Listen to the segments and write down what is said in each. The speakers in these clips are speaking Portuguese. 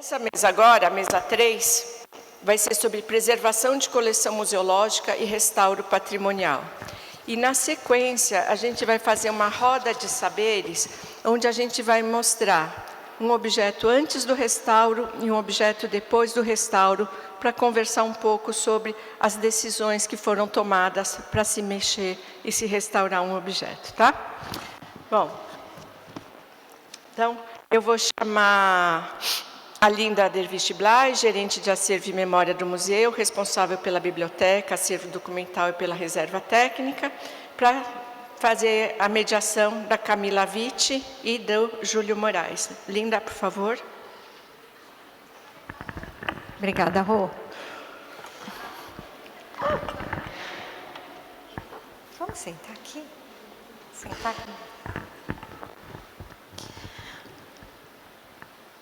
Essa mesa agora, a mesa 3, vai ser sobre preservação de coleção museológica e restauro patrimonial. E na sequência, a gente vai fazer uma roda de saberes, onde a gente vai mostrar um objeto antes do restauro e um objeto depois do restauro, para conversar um pouco sobre as decisões que foram tomadas para se mexer e se restaurar um objeto, tá? Bom, então eu vou chamar a Linda Dervish Blay, gerente de acervo e memória do museu, responsável pela biblioteca, acervo documental e pela reserva técnica, para fazer a mediação da Camila Vitti e do Júlio Moraes. Linda, por favor. Obrigada, Rô. Vamos sentar aqui? Sentar aqui.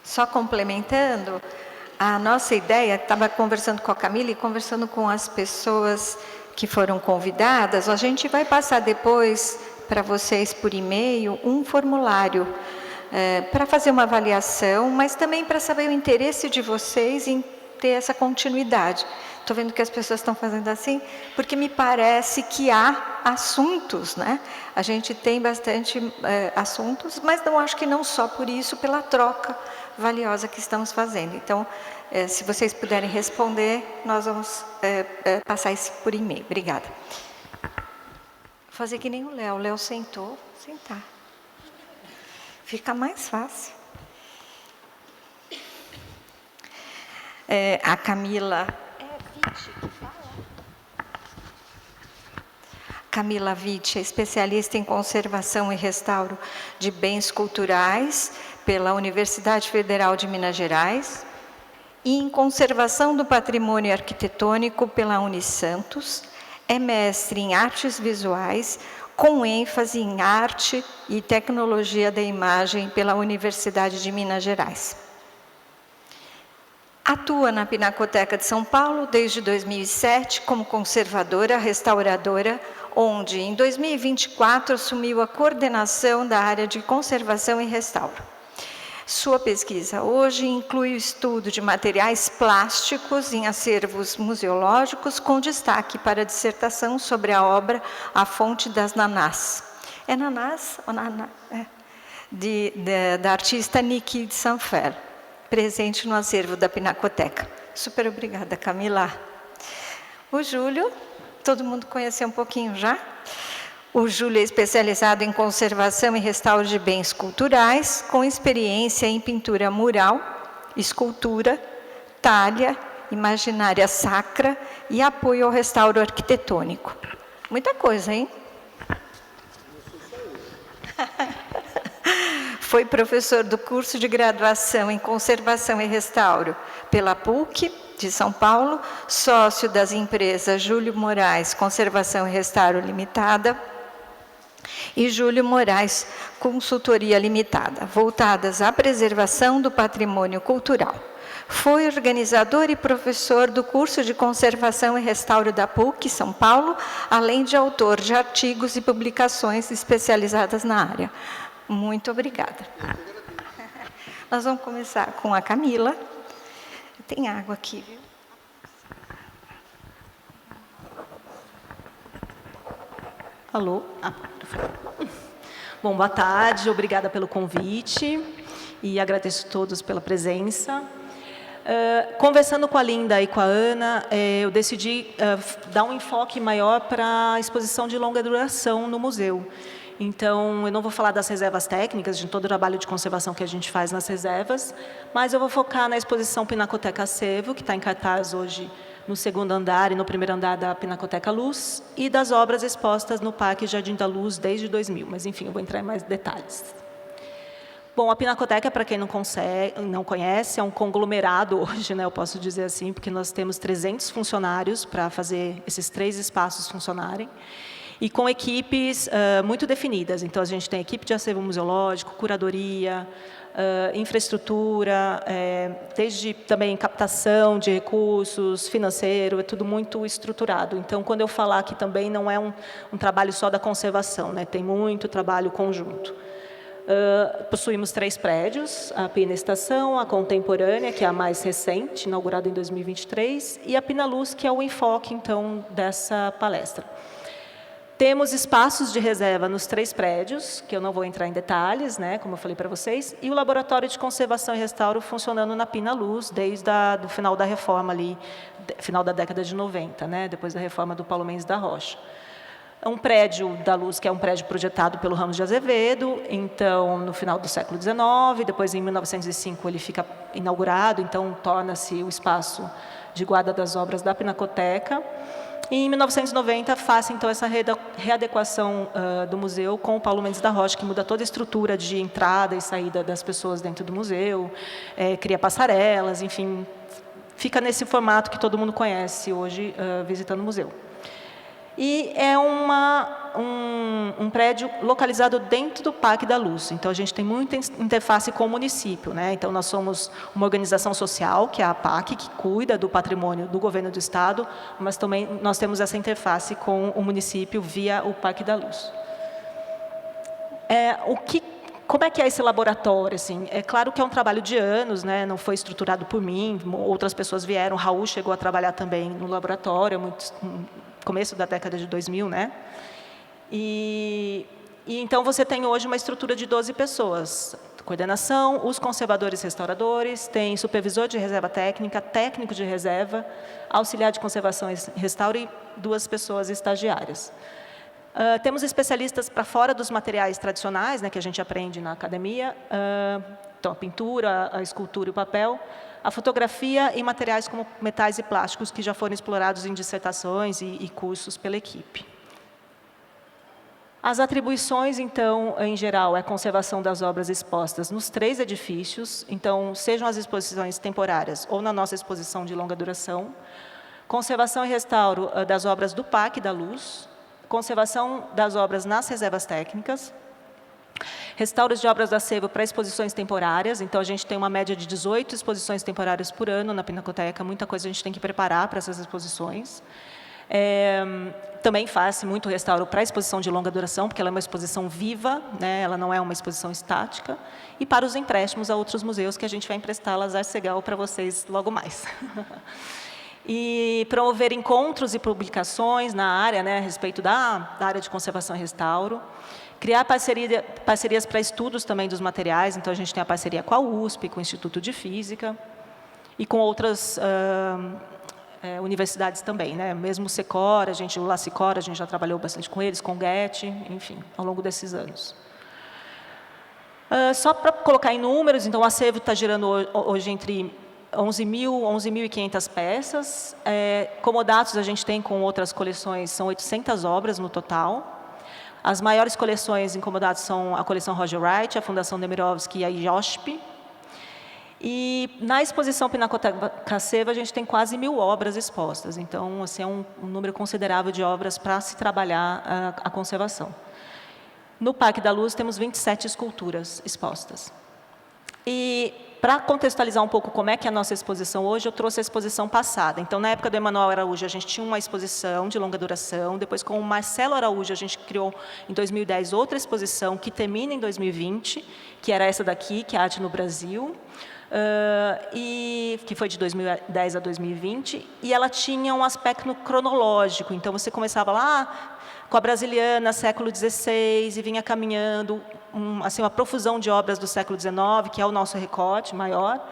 Só complementando, a nossa ideia, estava conversando com a Camila e conversando com as pessoas que foram convidadas, a gente vai passar depois para vocês por e-mail um formulário para fazer uma avaliação, mas também para saber o interesse de vocês em ter essa continuidade. Estou vendo que as pessoas estão fazendo assim, porque me parece que há assuntos, né? A gente tem bastante assuntos, mas não acho que não só por isso, pela troca valiosa que estamos fazendo. Então, se vocês puderem responder, nós vamos passar isso por e-mail. Obrigada. Vou fazer que nem o Léo. O Léo sentou, sentar. Fica mais fácil. A Camila... Vitti que fala? Camila Vitti é especialista em conservação e restauro de bens culturais pela Universidade Federal de Minas Gerais e em conservação do patrimônio arquitetônico pela Unisantos. É mestre em artes visuais, com ênfase em arte e tecnologia da imagem pela Universidade de Minas Gerais. Atua na Pinacoteca de São Paulo desde 2007 como conservadora, restauradora, onde em 2024 assumiu a coordenação da área de conservação e restauro. Sua pesquisa hoje inclui o estudo de materiais plásticos em acervos museológicos, com destaque para a dissertação sobre a obra A Fonte das Nanás. É Nanás? Ou Naná? Da artista Niki de Sanfer, presente no acervo da Pinacoteca. Super obrigada, Camila. O Júlio, todo mundo conheceu um pouquinho já? O Júlio é especializado em conservação e restauro de bens culturais, com experiência em pintura mural, escultura, talha, imaginária sacra e apoio ao restauro arquitetônico. Muita coisa, hein? Foi professor do curso de graduação em Conservação e Restauro pela PUC de São Paulo, sócio das empresas Júlio Moraes Conservação e Restauro Limitada e Júlio Moraes Consultoria Limitada, voltadas à preservação do patrimônio cultural. Foi organizador e professor do curso de Conservação e Restauro da PUC São Paulo, além de autor de artigos e publicações especializadas na área. Muito obrigada. Nós vamos começar com a Camila. Tem água aqui, viu? Alô? Bom, boa tarde, obrigada pelo convite e agradeço a todos pela presença. Conversando com a Linda e com a Ana, eu decidi dar um enfoque maior para a exposição de longa duração no museu. Então, eu não vou falar das reservas técnicas, de todo o trabalho de conservação que a gente faz nas reservas, mas eu vou focar na exposição Pinacoteca Acervo, que está em cartaz hoje no segundo andar e no primeiro andar da Pinacoteca Luz, e das obras expostas no Parque Jardim da Luz desde 2000. Mas, enfim, eu vou entrar em mais detalhes. Bom, a Pinacoteca, para quem não conhece, é um conglomerado hoje, né, eu posso dizer assim, porque nós temos 300 funcionários para fazer esses 3 espaços funcionarem, e com equipes muito definidas. Então, a gente tem equipe de acervo museológico, curadoria, infraestrutura, desde também captação de recursos, financeiro, é tudo muito estruturado. Então, quando eu falar aqui também, não é um trabalho só da conservação, né? Tem muito trabalho conjunto. Possuímos 3 prédios, a Pina Estação, a Contemporânea, que é a mais recente, inaugurada em 2023, e a Pina Luz, que é o enfoque, então, dessa palestra. Temos espaços de reserva nos 3 prédios, que eu não vou entrar em detalhes, né, como eu falei para vocês, e o Laboratório de Conservação e Restauro funcionando na Pina Luz, desde o final da reforma ali, final da década de 90, né, depois da reforma do Paulo Mendes da Rocha. Um prédio da Luz, que é um prédio projetado pelo Ramos de Azevedo, então, no final do século XIX, depois, em 1905, ele fica inaugurado, então, torna-se o espaço de guarda das obras da Pinacoteca. E, em 1990, faz, então, essa readequação do museu com o Paulo Mendes da Rocha, que muda toda a estrutura de entrada e saída das pessoas dentro do museu, cria passarelas, enfim, fica nesse formato que todo mundo conhece hoje, visitando o museu. E é um prédio localizado dentro do Parque da Luz. Então, a gente tem muita interface com o município, né? Então, nós somos uma organização social, que é a APAC, que cuida do patrimônio do governo do Estado, mas também nós temos essa interface com o município via o Parque da Luz. Como é que é esse laboratório? Assim? É claro que é um trabalho de anos, né? Não foi estruturado por mim, outras pessoas vieram, o Raul chegou a trabalhar também no laboratório, começo da década de 2000, né? E então você tem hoje uma estrutura de 12 pessoas. Coordenação, os conservadores restauradores, tem supervisor de reserva técnica, técnico de reserva, auxiliar de conservação e restauro e 2 pessoas estagiárias. Temos especialistas para fora dos materiais tradicionais, né, que a gente aprende na academia, então a pintura, a escultura e o papel, a fotografia e materiais como metais e plásticos que já foram explorados em dissertações e cursos pela equipe. As atribuições, então, em geral, é a conservação das obras expostas nos 3 edifícios, então, sejam as exposições temporárias ou na nossa exposição de longa duração, conservação e restauro das obras do Parque da Luz, conservação das obras nas reservas técnicas, restauros de obras do acervo para exposições temporárias, então a gente tem uma média de 18 exposições temporárias por ano na Pinacoteca, muita coisa a gente tem que preparar para essas exposições. Também faz muito restauro para exposição de longa duração, porque ela é uma exposição viva, né? Ela não é uma exposição estática, e para os empréstimos a outros museus, que a gente vai emprestar Lazar Segal para vocês logo mais. E promover encontros e publicações na área, né, a respeito da área de conservação e restauro. Criar parcerias para estudos também dos materiais, então a gente tem a parceria com a USP, com o Instituto de Física, e com outras universidades também, né? Mesmo o Secor, o LACICOR, a gente já trabalhou bastante com eles, com o Goethe, enfim, ao longo desses anos. Só para colocar em números, então o acervo está girando hoje entre 11.500 peças. Comodatos a gente tem com outras coleções, são 800 obras no total. As maiores coleções em comodatos são a coleção Roger Wright, a Fundação Nemirovsky e a IOSP. E na exposição Pinacoteca Seva, a gente tem quase 1.000 obras expostas. Então, assim, é um número considerável de obras para se trabalhar a conservação. No Parque da Luz, temos 27 esculturas expostas. E, para contextualizar um pouco como é que é a nossa exposição hoje, eu trouxe a exposição passada. Então, na época do Emanuel Araújo, a gente tinha uma exposição de longa duração. Depois, com o Marcelo Araújo, a gente criou, em 2010, outra exposição, que termina em 2020, que era essa daqui, que é a Arte no Brasil, que foi de 2010 a 2020. E ela tinha um aspecto cronológico. Então, você começava lá com a Brasiliana, século XVI, e vinha caminhando assim, uma profusão de obras do século XIX, que é o nosso recorte maior,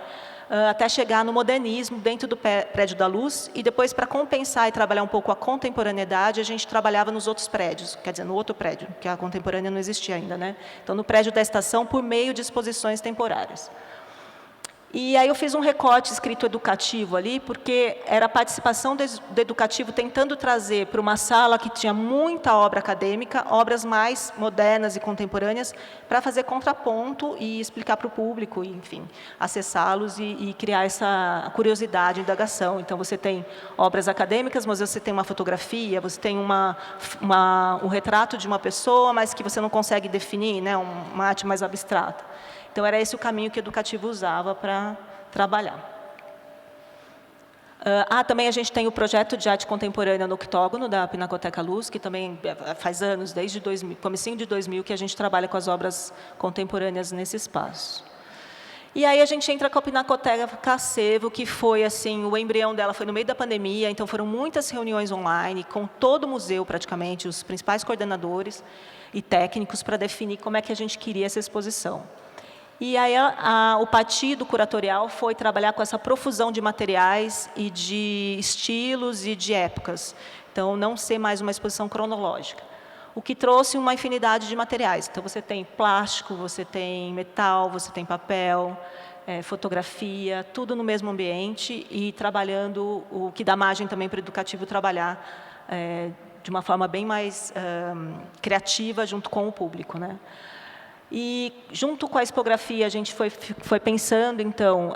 até chegar no modernismo, dentro do Prédio da Luz, e depois, para compensar e trabalhar um pouco a contemporaneidade, a gente trabalhava nos outros prédios, quer dizer, no outro prédio, que a contemporânea não existia ainda, né? Então, no prédio da estação, por meio de exposições temporárias. E aí eu fiz um recorte escrito educativo ali, porque era a participação do educativo tentando trazer para uma sala que tinha muita obra acadêmica, obras mais modernas e contemporâneas, para fazer contraponto e explicar para o público, e, enfim, acessá-los e criar essa curiosidade, indagação. Então, você tem obras acadêmicas, mas você tem uma fotografia, você tem um retrato de uma pessoa, mas que você não consegue definir, né, uma arte mais abstrata. Então, era esse o caminho que o educativo usava para trabalhar. Também a gente tem o projeto de arte contemporânea no Octógono, da Pinacoteca Luz, que também faz anos, desde comecinho de 2000, que a gente trabalha com as obras contemporâneas nesse espaço. E aí a gente entra com a Pinacoteca Cacevo, que foi assim, o embrião dela foi no meio da pandemia, então foram muitas reuniões online, com todo o museu praticamente, os principais coordenadores e técnicos, para definir como é que a gente queria essa exposição. E aí o partido curatorial foi trabalhar com essa profusão de materiais e de estilos e de épocas. Então, não ser mais uma exposição cronológica. O que trouxe uma infinidade de materiais. Então, você tem plástico, você tem metal, você tem papel, fotografia, tudo no mesmo ambiente e trabalhando o que dá margem também para o educativo trabalhar de uma forma bem mais criativa junto com o público, né? E, junto com a expografia, a gente foi pensando, então,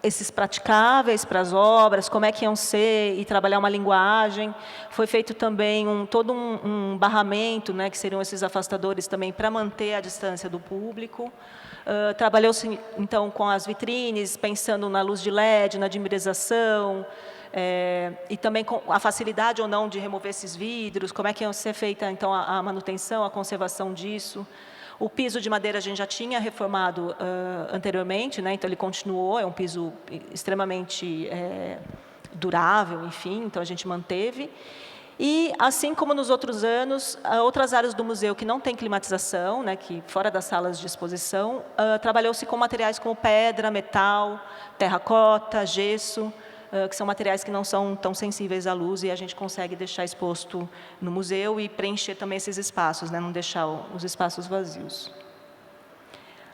esses praticáveis para as obras, como é que iam ser, e trabalhar uma linguagem. Foi feito também todo um barramento, né, que seriam esses afastadores também, para manter a distância do público. Trabalhou-se, então, com as vitrines, pensando na luz de LED, na dimerização, e também com a facilidade ou não de remover esses vidros, como é que ia ser feita, então, a manutenção, a conservação disso. O piso de madeira a gente já tinha reformado anteriormente, né? Então ele continuou, é um piso extremamente durável, enfim, então a gente manteve. E, assim como nos outros anos, outras áreas do museu que não tem climatização, né, que fora das salas de exposição, trabalhou-se com materiais como pedra, metal, terracota, gesso, que são materiais que não são tão sensíveis à luz e a gente consegue deixar exposto no museu e preencher também esses espaços, né? Não deixar os espaços vazios.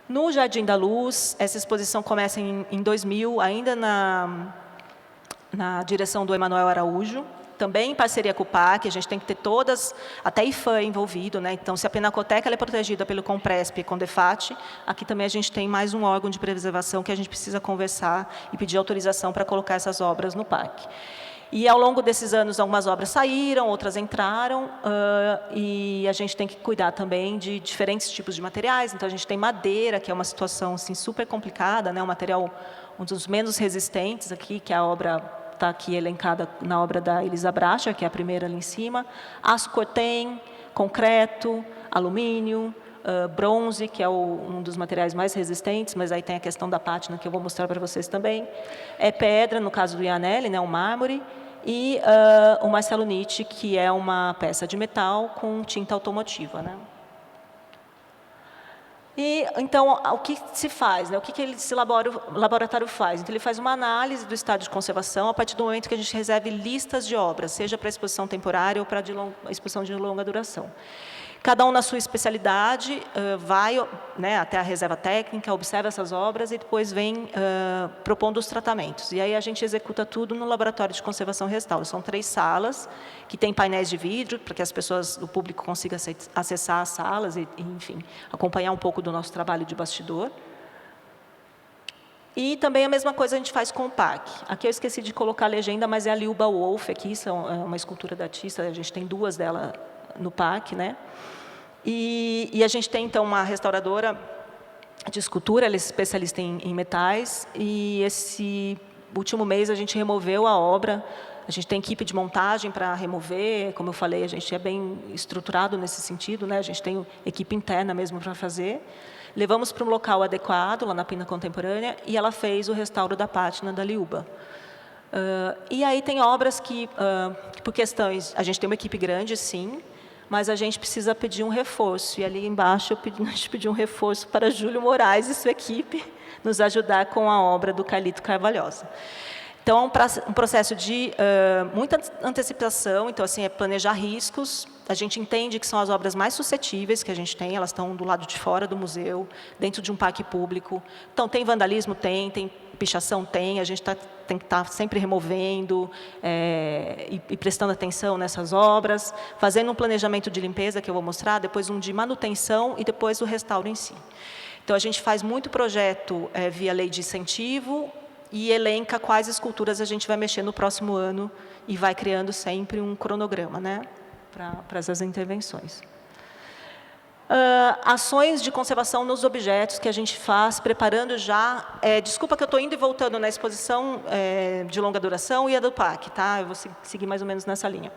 No Jardim da Luz, essa exposição começa em 2000, ainda na direção do Emanuel Araújo, também em parceria com o PAC, a gente tem que ter todas, até IFAM envolvido, né? Então, se a Pinacoteca ela é protegida pelo Compresp e Condefat, aqui também a gente tem mais um órgão de preservação que a gente precisa conversar e pedir autorização para colocar essas obras no PAC. E, ao longo desses anos, algumas obras saíram, outras entraram, e a gente tem que cuidar também de diferentes tipos de materiais. Então, a gente tem madeira, que é uma situação assim, super complicada, né? Um material, um dos menos resistentes aqui, que é a obra está aqui elencada na obra da Elisa Bracha, que é a primeira ali em cima, aço cortem, concreto, alumínio, bronze, que é um dos materiais mais resistentes, mas aí tem a questão da pátina, que eu vou mostrar para vocês também, pedra, no caso do Iannelli, né, o mármore, e o marcelonite, que é uma peça de metal com tinta automotiva, né? E, então, o que se faz? Né? O que esse laboratório faz? Então, ele faz uma análise do estado de conservação a partir do momento que a gente recebe listas de obras, seja para exposição temporária ou para exposição de longa duração. Cada um na sua especialidade vai, né, até a reserva técnica, observa essas obras e depois vem propondo os tratamentos. E aí a gente executa tudo no Laboratório de Conservação e Restauro. São 3 salas, que têm painéis de vidro, para que as pessoas, o público consiga acessar as salas e, enfim, acompanhar um pouco do nosso trabalho de bastidor. E também a mesma coisa a gente faz com o PAC. Aqui eu esqueci de colocar a legenda, mas é a Lilba Wolf, aqui, é uma escultura da artista, a gente tem 2 dela no PAC, né? E a gente tem, então, uma restauradora de escultura, ela é especialista em metais, e esse último mês a gente removeu a obra, a gente tem equipe de montagem para remover, como eu falei, a gente é bem estruturado nesse sentido, né? A gente tem equipe interna mesmo para fazer. Levamos para um local adequado, lá na Pina Contemporânea, e ela fez o restauro da pátina da Liuba. E aí tem obras que, por questões, a gente tem uma equipe grande, sim, mas a gente precisa pedir um reforço. E ali embaixo a gente pediu um reforço para Júlio Moraes e sua equipe nos ajudar com a obra do Carlito Carvalhosa. Então, um processo de muita antecipação, então, assim, é planejar riscos. A gente entende que são as obras mais suscetíveis que a gente tem, elas estão do lado de fora do museu, dentro de um parque público. Então, tem vandalismo? Tem pichação? Tem, a gente tem que estar sempre removendo e prestando atenção nessas obras, fazendo um planejamento de limpeza, que eu vou mostrar, depois um de manutenção e depois o restauro em si. Então, a gente faz muito projeto via lei de incentivo, e elenca quais esculturas a gente vai mexer no próximo ano e vai criando sempre um cronograma, né, para essas intervenções. Ações de conservação nos objetos que a gente faz, preparando já... desculpa que eu estou indo e voltando na exposição de longa duração e a do PAC, tá? Eu vou seguir mais ou menos nessa linha.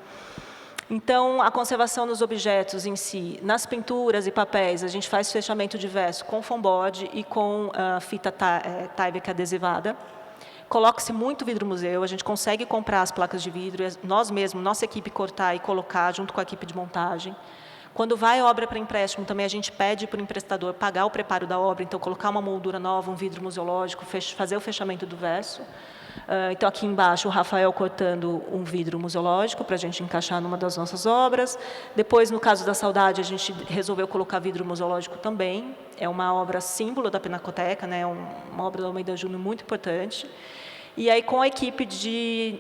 Então, a conservação nos objetos em si, nas pinturas e papéis, a gente faz fechamento diverso com foam board e com fita Tyvek adesivada. Coloca-se muito vidro museu, a gente consegue comprar as placas de vidro, nós mesmos, nossa equipe cortar e colocar junto com a equipe de montagem. Quando vai obra para empréstimo, também a gente pede para o emprestador pagar o preparo da obra, então colocar uma moldura nova, um vidro museológico, fazer o fechamento do verso. Então, aqui embaixo, o Rafael cortando um vidro museológico para a gente encaixar numa das nossas obras. Depois, no caso da Saudade, a gente resolveu colocar vidro museológico também. É uma obra símbolo da Pinacoteca, né? Uma obra do Almeida Júnior muito importante. E aí, com a equipe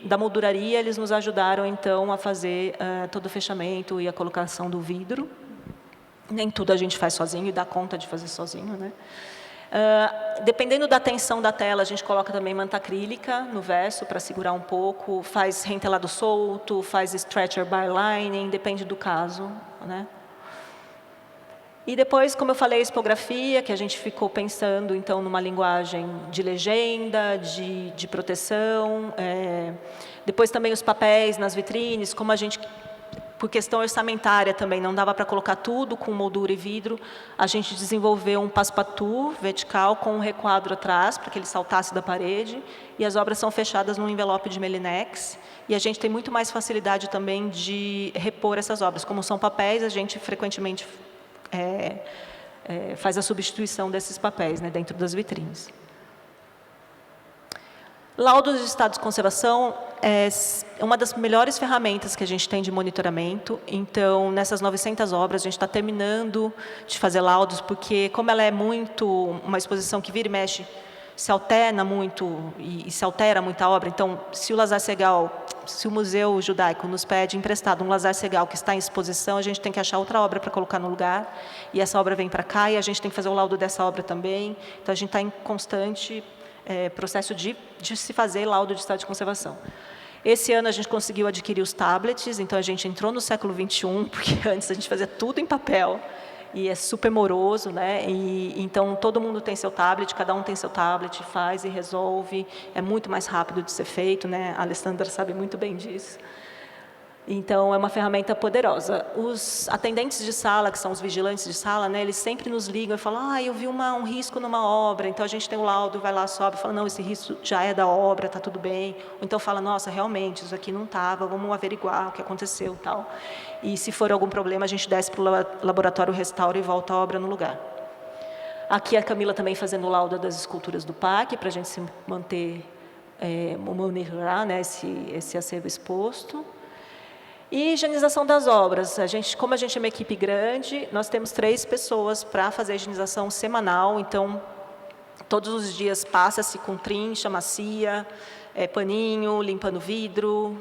da molduraria, eles nos ajudaram, então, a fazer todo o fechamento e a colocação do vidro. Nem tudo a gente faz sozinho e dá conta de fazer sozinho, né? Dependendo da tensão da tela, a gente coloca também manta acrílica no verso para segurar um pouco, faz rentelado solto, faz stretcher bylining, depende do caso, né? E depois, como eu falei, a expografia, que a gente ficou pensando, então, numa linguagem de legenda, de proteção. Depois também os papéis nas vitrines, como a gente, por questão orçamentária também, não dava para colocar tudo com moldura e vidro, a gente desenvolveu um passepartout vertical com um requadro atrás, para que ele saltasse da parede, e as obras são fechadas num envelope de Melinex, e a gente tem muito mais facilidade também de repor essas obras. Como são papéis, a gente frequentemente faz a substituição desses papéis, né, dentro das vitrines. Laudos de estado de conservação é uma das melhores ferramentas que a gente tem de monitoramento. Então, nessas 900 obras, a gente está terminando de fazer laudos, porque como ela é uma exposição que vira e mexe, se alterna muito e se altera muito a obra. Então, se o Museu Judaico nos pede emprestado um Lazar Segal que está em exposição, a gente tem que achar outra obra para colocar no lugar, e essa obra vem para cá, e a gente tem que fazer o laudo dessa obra também. Então, a gente está em constante processo de se fazer laudo de estado de conservação. Esse ano a gente conseguiu adquirir os tablets, então a gente entrou no século XXI, porque antes a gente fazia tudo em papel, e é super moroso, né? Então todo mundo tem seu tablet, cada um tem seu tablet, faz e resolve, é muito mais rápido de ser feito, né? A Alessandra sabe muito bem disso. Então, é uma ferramenta poderosa. Os atendentes de sala, que são os vigilantes de sala, né, eles sempre nos ligam e falam, eu vi um risco numa obra, então a gente tem o laudo, vai lá, sobe, fala, não, esse risco já é da obra, está tudo bem. Ou então fala, nossa, realmente, isso aqui não estava, vamos averiguar o que aconteceu, tal. E se for algum problema, a gente desce para o laboratório, restaura e volta a obra no lugar. Aqui a Camila também fazendo o laudo das esculturas do PAC, para a gente se manter, monitorar, né, esse acervo exposto. E higienização das obras. Como a gente é uma equipe grande, nós temos 3 pessoas para fazer a higienização semanal. Então, todos os dias passa-se com trincha, macia, paninho, limpando vidro.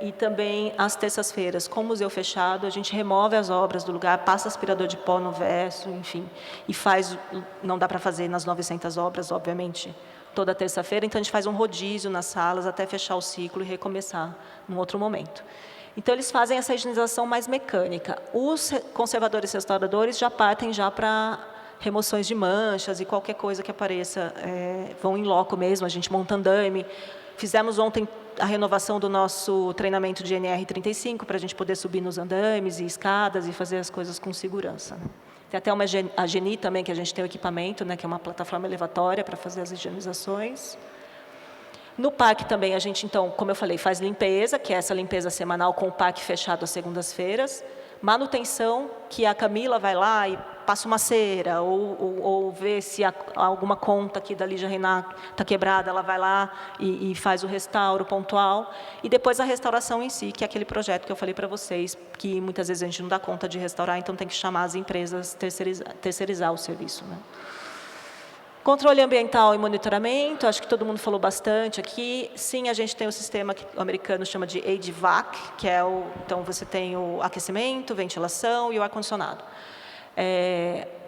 E também, às terças-feiras, com o museu fechado, a gente remove as obras do lugar, passa aspirador de pó no verso, enfim. E faz, não dá para fazer nas 900 obras, obviamente, toda terça-feira, então a gente faz um rodízio nas salas até fechar o ciclo e recomeçar num outro momento. Então, eles fazem essa higienização mais mecânica. Os conservadores e restauradores já partem para remoções de manchas e qualquer coisa que apareça, vão em loco mesmo, a gente monta andaime. Fizemos ontem a renovação do nosso treinamento de NR35 para a gente poder subir nos andaimes e escadas e fazer as coisas com segurança, né? Tem até a Geni também, que a gente tem o equipamento, né, que é uma plataforma elevatória para fazer as higienizações. No parque também a gente, então, como eu falei, faz limpeza, que é essa limpeza semanal com o parque fechado às segundas-feiras. Manutenção, que a Camila vai lá e passa uma cera, ou vê se alguma conta aqui da Lígia Renato está quebrada, ela vai lá e faz o restauro pontual. E depois a restauração em si, que é aquele projeto que eu falei para vocês, que muitas vezes a gente não dá conta de restaurar, então tem que chamar as empresas, terceirizar o serviço, né? Controle ambiental e monitoramento, acho que todo mundo falou bastante aqui. Sim, a gente tem o sistema que o americano chama de HVAC, que é então você tem o aquecimento, ventilação e o ar-condicionado.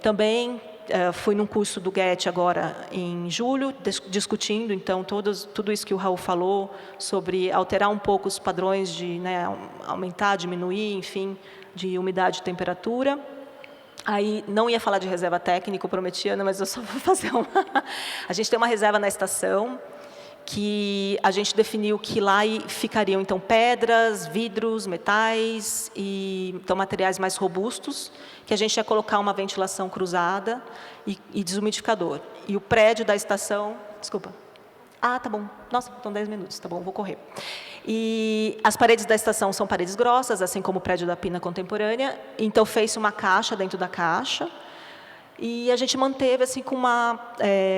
Também fui num curso do GET agora em julho, discutindo então tudo isso que o Raul falou sobre alterar um pouco os padrões de, né, aumentar, diminuir, enfim, de umidade e temperatura. Aí, não ia falar de reserva técnica, eu prometi, Ana, mas eu só vou fazer uma. A gente tem uma reserva na estação, que a gente definiu que lá ficariam, então, pedras, vidros, metais, então, materiais mais robustos, que a gente ia colocar uma ventilação cruzada e desumidificador. E o prédio da estação... Desculpa. Ah, tá bom. Nossa, faltam 10 minutos, tá bom, vou correr. E as paredes da estação são paredes grossas, assim como o prédio da Pina Contemporânea, então fez-se uma caixa dentro da caixa, e a gente manteve assim, com uma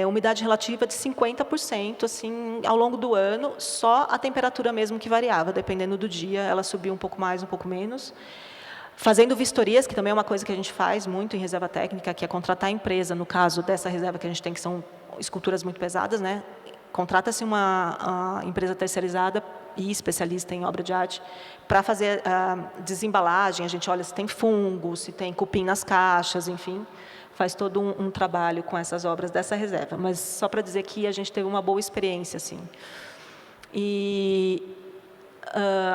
umidade relativa de 50%, assim, ao longo do ano, só a temperatura mesmo que variava, dependendo do dia, ela subia um pouco mais, um pouco menos. Fazendo vistorias, que também é uma coisa que a gente faz muito em reserva técnica, que é contratar a empresa, no caso dessa reserva que a gente tem, que são esculturas muito pesadas, né? Contrata-se uma empresa terceirizada e especialista em obra de arte para fazer a desembalagem. A gente olha se tem fungo, se tem cupim nas caixas, enfim, faz todo um trabalho com essas obras dessa reserva. Mas só para dizer que a gente teve uma boa experiência, assim. E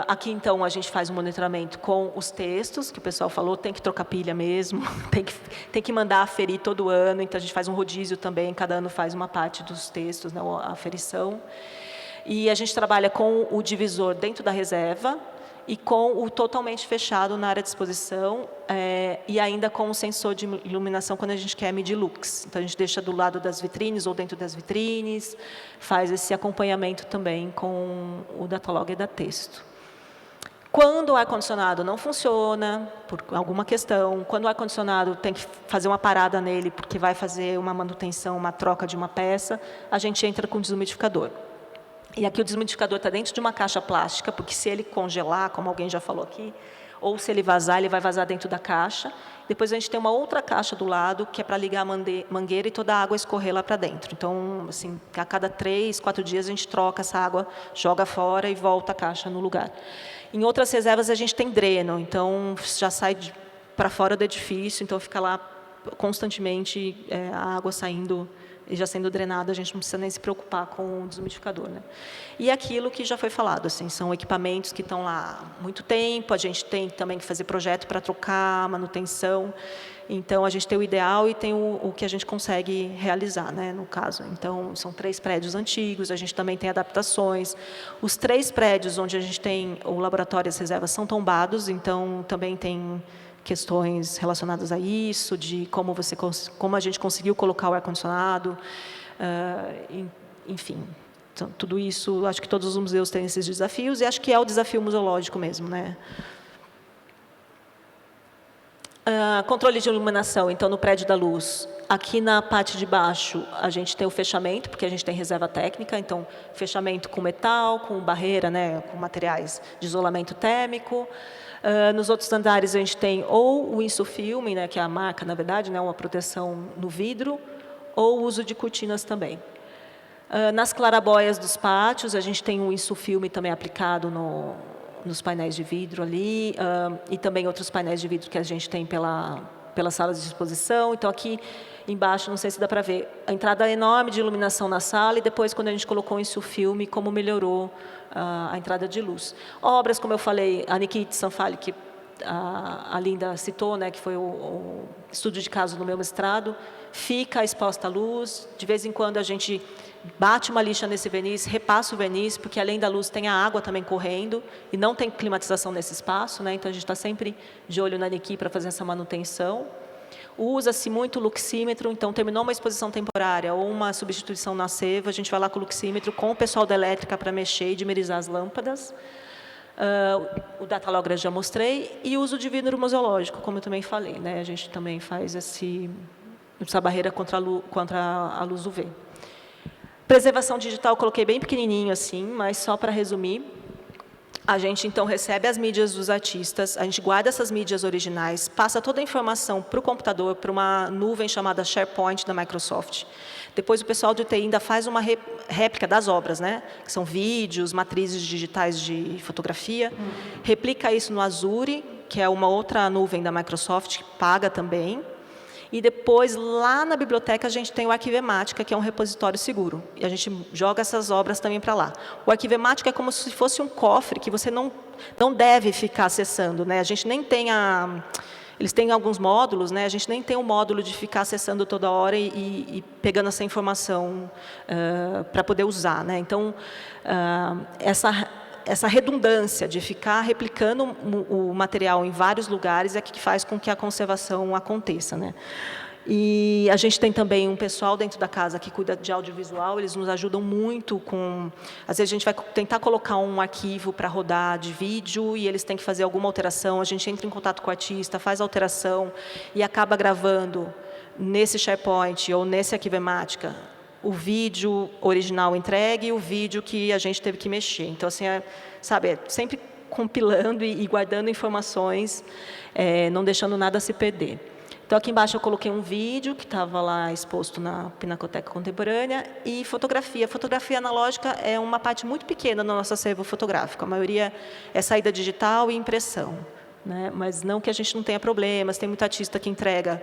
aqui, então, a gente faz um monitoramento com os textos, que o pessoal falou, tem que trocar pilha mesmo, tem que mandar aferir todo ano, então a gente faz um rodízio também, cada ano faz uma parte dos textos, né, a aferição. E a gente trabalha com o divisor dentro da reserva e com o totalmente fechado na área de exposição e ainda com o sensor de iluminação quando a gente quer medir lux. Então, a gente deixa do lado das vitrines ou dentro das vitrines, faz esse acompanhamento também com o Datalog e da Texto. Quando o ar-condicionado não funciona, por alguma questão, quando o ar-condicionado tem que fazer uma parada nele porque vai fazer uma manutenção, uma troca de uma peça, a gente entra com o desumidificador. E aqui o desumidificador está dentro de uma caixa plástica, porque se ele congelar, como alguém já falou aqui, ou se ele vazar, ele vai vazar dentro da caixa. Depois a gente tem uma outra caixa do lado, que é para ligar a mangueira e toda a água escorrer lá para dentro. Então, assim, a cada 3, 4 dias a gente troca essa água, joga fora e volta a caixa no lugar. Em outras reservas a gente tem dreno, então já sai para fora do edifício, então fica lá constantemente a água saindo e já sendo drenada, a gente não precisa nem se preocupar com o desumidificador, né? E aquilo que já foi falado, assim, são equipamentos que estão lá há muito tempo, a gente tem também que fazer projeto para trocar, manutenção, então a gente tem o ideal e tem o que a gente consegue realizar, né, no caso. Então, são 3 prédios antigos, a gente também tem adaptações. Os 3 prédios onde a gente tem o laboratório e as reservas são tombados, então também tem questões relacionadas a isso, de como a gente conseguiu colocar o ar-condicionado, enfim. Então, tudo isso, acho que todos os museus têm esses desafios, e acho que é o desafio museológico mesmo, né? Controle de iluminação, então, no prédio da luz. Aqui na parte de baixo, a gente tem o fechamento, porque a gente tem reserva técnica, então, fechamento com metal, com barreira, né, com materiais de isolamento térmico. Nos outros andares, a gente tem ou o insufilme, né, que é a marca, na verdade, né, uma proteção no vidro, ou o uso de cortinas também. Nas clarabóias dos pátios, a gente tem o insufilme também aplicado nos painéis de vidro ali, e também outros painéis de vidro que a gente tem pelas salas de exposição. Então, aqui embaixo, não sei se dá para ver, a entrada enorme de iluminação na sala, e depois, quando a gente colocou o insufilme, como melhorou a entrada de luz. Obras, como eu falei, a Nikita Sanfali, que a Linda citou, né, que foi o estudo de caso no meu mestrado, fica exposta à luz. De vez em quando, a gente bate uma lixa nesse verniz, repassa o verniz, porque além da luz tem a água também correndo, e não tem climatização nesse espaço, né, então a gente está sempre de olho na Niki para fazer essa manutenção. Usa-se muito o luxímetro, então terminou uma exposição temporária ou uma substituição na seva, a gente vai lá com o luxímetro, com o pessoal da elétrica para mexer e dimerizar as lâmpadas. O Datalog já mostrei, e o uso de vidro museológico, como eu também falei, né? A gente também faz essa barreira contra a luz UV. Preservação digital, coloquei bem pequenininho assim, mas só para resumir. A gente, então, recebe as mídias dos artistas, a gente guarda essas mídias originais, passa toda a informação para o computador, para uma nuvem chamada SharePoint da Microsoft. Depois, o pessoal de TI ainda faz uma réplica das obras, né? Que são vídeos, matrizes digitais de fotografia. Replica isso no Azure, que é uma outra nuvem da Microsoft, que paga também. E depois, lá na biblioteca, a gente tem o Arquivemática, que é um repositório seguro. E a gente joga essas obras também para lá. O Arquivemática é como se fosse um cofre que você não deve ficar acessando, né? A gente nem tem Eles têm alguns módulos, né? A gente nem tem um módulo de ficar acessando toda hora e pegando essa informação para poder usar, né? Então, essa redundância de ficar replicando o material em vários lugares é que faz com que a conservação aconteça, né? E a gente tem também um pessoal dentro da casa que cuida de audiovisual, eles nos ajudam muito com... Às vezes a gente vai tentar colocar um arquivo para rodar de vídeo e eles têm que fazer alguma alteração, a gente entra em contato com o artista, faz a alteração e acaba gravando nesse SharePoint ou nesse arquivo Ematica o vídeo original entregue e o vídeo que a gente teve que mexer. Então, assim, sabe, sempre compilando e guardando informações, não deixando nada se perder. Então, aqui embaixo eu coloquei um vídeo que estava lá exposto na Pinacoteca Contemporânea e fotografia. Fotografia analógica é uma parte muito pequena do nosso acervo fotográfico. A maioria é saída digital e impressão, né? Mas não que a gente não tenha problemas. Tem muito artista que entrega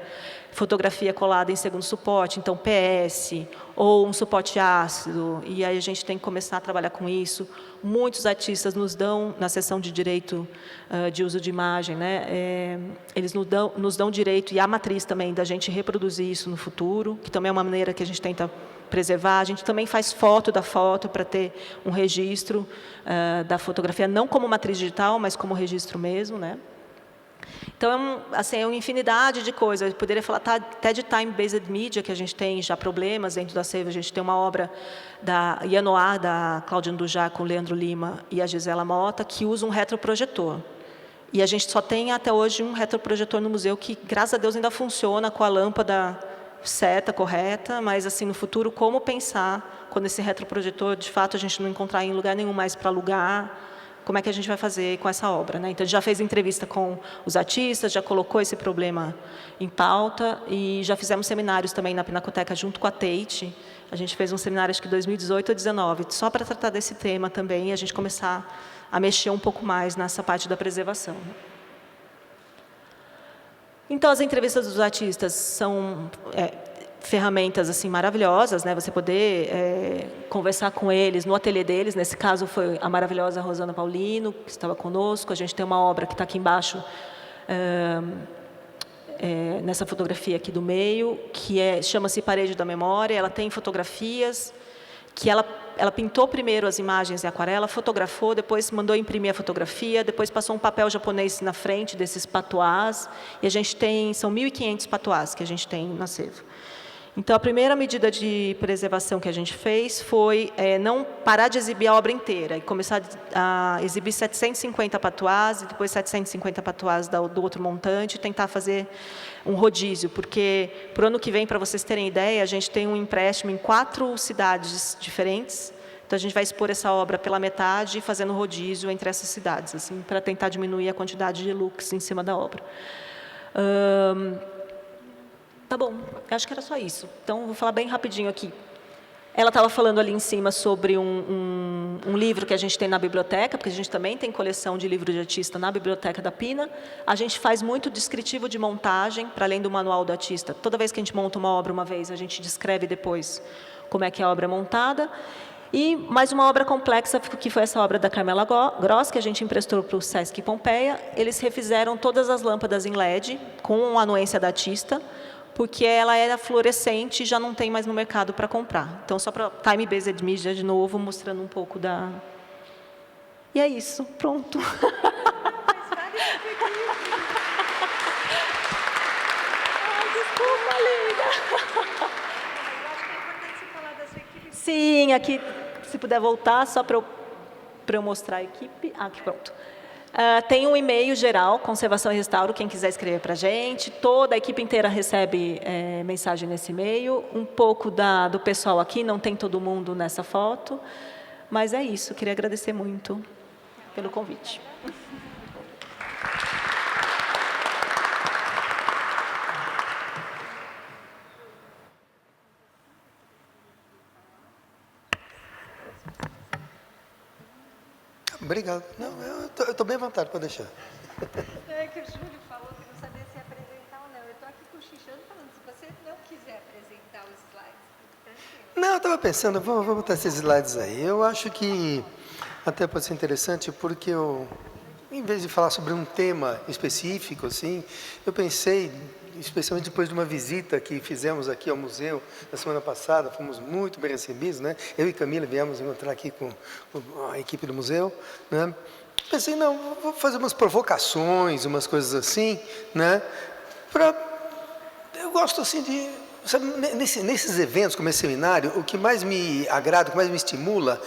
fotografia colada em segundo suporte, então PS, ou um suporte ácido, e aí a gente tem que começar a trabalhar com isso. Muitos artistas nos dão, na seção de direito de uso de imagem, né, eles nos dão direito, e a matriz também, da gente reproduzir isso no futuro, que também é uma maneira que a gente tenta preservar. A gente também faz foto da foto para ter um registro da fotografia, não como matriz digital, mas como registro mesmo, né? Então, assim, é uma infinidade de coisas. Eu poderia falar até de time-based media, que a gente tem já problemas dentro da Seiva. A gente tem uma obra da Ianoar, da Cláudia Andujar, com o Leandro Lima e a Gisela Mota, que usa um retroprojetor. E a gente só tem, até hoje, um retroprojetor no museu que, graças a Deus, ainda funciona com a lâmpada certa, correta, mas, assim, no futuro, como pensar quando esse retroprojetor, de fato, a gente não encontrar em lugar nenhum mais para alugar, como é que a gente vai fazer com essa obra, né? Então, a gente já fez entrevista com os artistas, já colocou esse problema em pauta e já fizemos seminários também na Pinacoteca junto com a Tate. A gente fez um seminário, acho que 2018 ou 2019, só para tratar desse tema também e a gente começar a mexer um pouco mais nessa parte da preservação. Então, as entrevistas dos artistas são ferramentas assim maravilhosas, né? Você poder conversar com eles no ateliê deles. Nesse caso foi a maravilhosa Rosana Paulino, que estava conosco. A gente tem uma obra que está aqui embaixo, nessa fotografia aqui do meio, que chama-se Parede da Memória. Ela tem fotografias que ela pintou primeiro as imagens em aquarela, fotografou, depois mandou imprimir a fotografia, depois passou um papel japonês na frente desses patuás, e a gente tem, são 1.500 patuás que a gente tem no acervo. Então, a primeira medida de preservação que a gente fez foi não parar de exibir a obra inteira e começar a exibir 750 patuás e depois 750 patuás do outro montante e tentar fazer um rodízio, porque para o ano que vem, para vocês terem ideia, a gente tem um empréstimo em 4 cidades diferentes. Então, a gente vai expor essa obra pela metade e fazendo rodízio entre essas cidades, assim, para tentar diminuir a quantidade de looks em cima da obra. Tá bom, acho que era só isso. Então, vou falar bem rapidinho aqui. Ela estava falando ali em cima sobre um livro que a gente tem na biblioteca, porque a gente também tem coleção de livros de artista na biblioteca da Pina. A gente faz muito descritivo de montagem, para além do manual do artista. Toda vez que a gente monta uma obra uma vez, a gente descreve depois como é que a obra é montada. E mais uma obra complexa, que foi essa obra da Carmela Gross, que a gente emprestou para o Sesc Pompeia. Eles refizeram todas as lâmpadas em LED, com a anuência da artista, porque ela era fluorescente e já não tem mais no mercado para comprar. Então, só para time-based media, de novo, mostrando um pouco da... E é isso, pronto. Desculpa, linda. Sim, aqui, se puder voltar, só para eu mostrar a equipe. Aqui, pronto. Tem um e-mail geral, Conservação e Restauro, quem quiser escrever para a gente. Toda a equipe inteira recebe mensagem nesse e-mail. Um pouco do pessoal aqui, não tem todo mundo nessa foto. Mas é isso, queria agradecer muito pelo convite. Obrigado. Não, eu estou bem à vontade para deixar. É que o Júlio falou que não sabia se apresentar ou não. Eu estou aqui cochichando falando, se você não quiser apresentar os slides... Não, eu estava pensando, vou botar esses slides aí. Eu acho que até pode ser interessante, porque em vez de falar sobre um tema específico, assim, eu pensei, especialmente depois de uma visita que fizemos aqui ao museu na semana passada, fomos muito bem recebidos, né? Eu e Camila viemos encontrar aqui com a equipe do museu, né? Pensei, não, vou fazer umas provocações, umas coisas assim, né? Eu gosto assim de, sabe, nesses eventos como esse seminário, o que mais me agrada, o que mais me estimula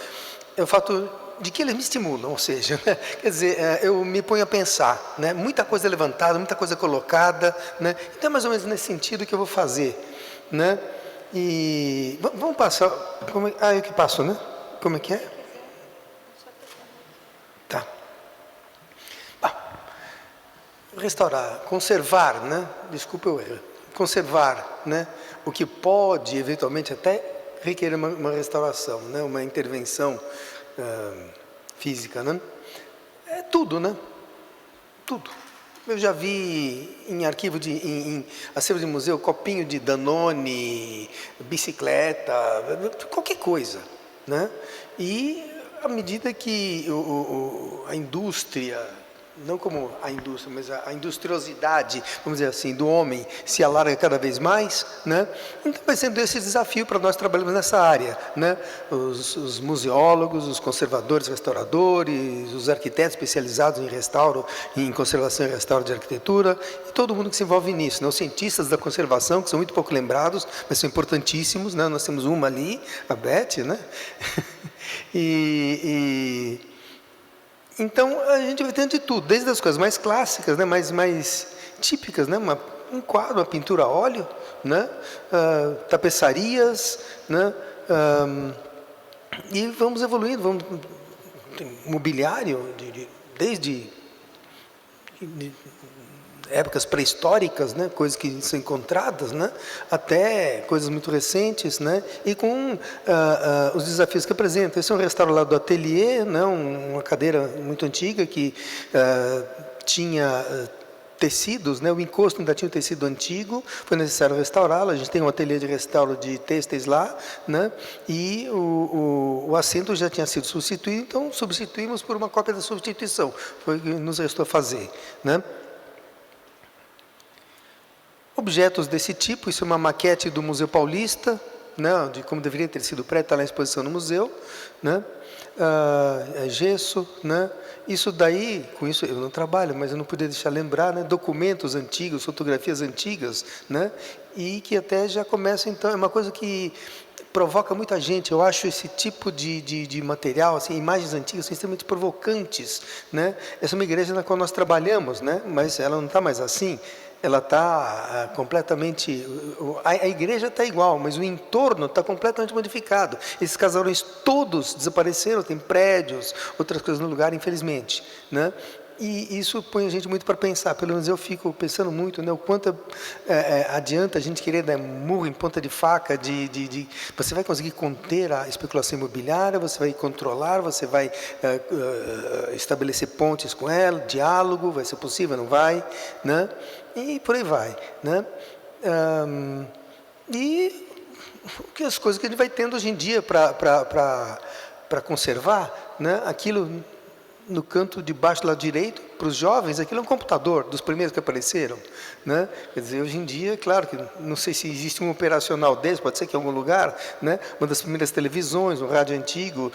é o fato de que eles me estimulam, ou seja, né? Quer dizer, eu me ponho a pensar, né? Muita coisa levantada, muita coisa colocada, né? Então é mais ou menos nesse sentido que eu vou fazer, né? E vamos passar, eu que passo, né? Como é que é? Tá. Restaurar, conservar, né? Desculpa o erro. Conservar, né? O que pode, eventualmente, até requerer uma restauração, né? Uma intervenção física, né? É tudo, né? Tudo. Eu já vi em arquivo em acervo de museu, copinho de Danone, bicicleta, qualquer coisa, né? E à medida que a indústria, não como a indústria, mas a industriosidade, vamos dizer assim, do homem se alarga cada vez mais, né? Então vai sendo esse desafio para nós trabalharmos nessa área, né? Os museólogos, os conservadores, restauradores, os arquitetos especializados em restauro, em conservação e restauro de arquitetura, e todo mundo que se envolve nisso, né? Os cientistas da conservação, que são muito pouco lembrados, mas são importantíssimos, né? Nós temos uma ali, a Beth, né? Então, a gente vai tendo de tudo, desde as coisas mais clássicas, né, mais típicas, né, um quadro, uma pintura a óleo, né, tapeçarias, né, e vamos evoluindo, tem mobiliário, desde épocas pré-históricas, né, coisas que são encontradas, né, até coisas muito recentes, né, e com os desafios que apresenta. Esse é um restauro lá do Atelier, né, uma cadeira muito antiga que tinha tecidos, né, o encosto ainda tinha um tecido antigo, foi necessário restaurá-lo. A gente tem um ateliê de restauro de têxteis lá, né, e o assento já tinha sido substituído, então substituímos por uma cópia da substituição, foi o que nos restou fazer, né. Objetos desse tipo, isso é uma maquete do Museu Paulista, né, de como deveria ter sido prédio, está lá em exposição no museu, né, gesso, né, isso daí, com isso eu não trabalho, mas eu não podia deixar lembrar, né, documentos antigos, fotografias antigas, né, e que até já começa, então, é uma coisa que provoca muita gente. Eu acho esse tipo de material, assim, imagens antigas, são extremamente provocantes, né. Essa é uma igreja na qual nós trabalhamos, né, mas ela não está mais assim. Ela está completamente... A igreja está igual, mas o entorno está completamente modificado. Esses casarões todos desapareceram, tem prédios, outras coisas no lugar, infelizmente, né? E isso põe a gente muito para pensar. Pelo menos eu fico pensando muito, né, o quanto adianta a gente querer dar murro em ponta de faca, você vai conseguir conter a especulação imobiliária, você vai controlar, você vai estabelecer pontes com ela, diálogo, vai ser possível, não vai, né? E por aí vai, né? E as coisas que a gente vai tendo hoje em dia para conservar, né? Aquilo no canto de baixo do lado direito, para os jovens, aquilo é um computador, dos primeiros que apareceram, né? Quer dizer, hoje em dia, claro que não sei se existe um operacional desse, pode ser que em algum lugar, né? Uma das primeiras televisões, um rádio antigo,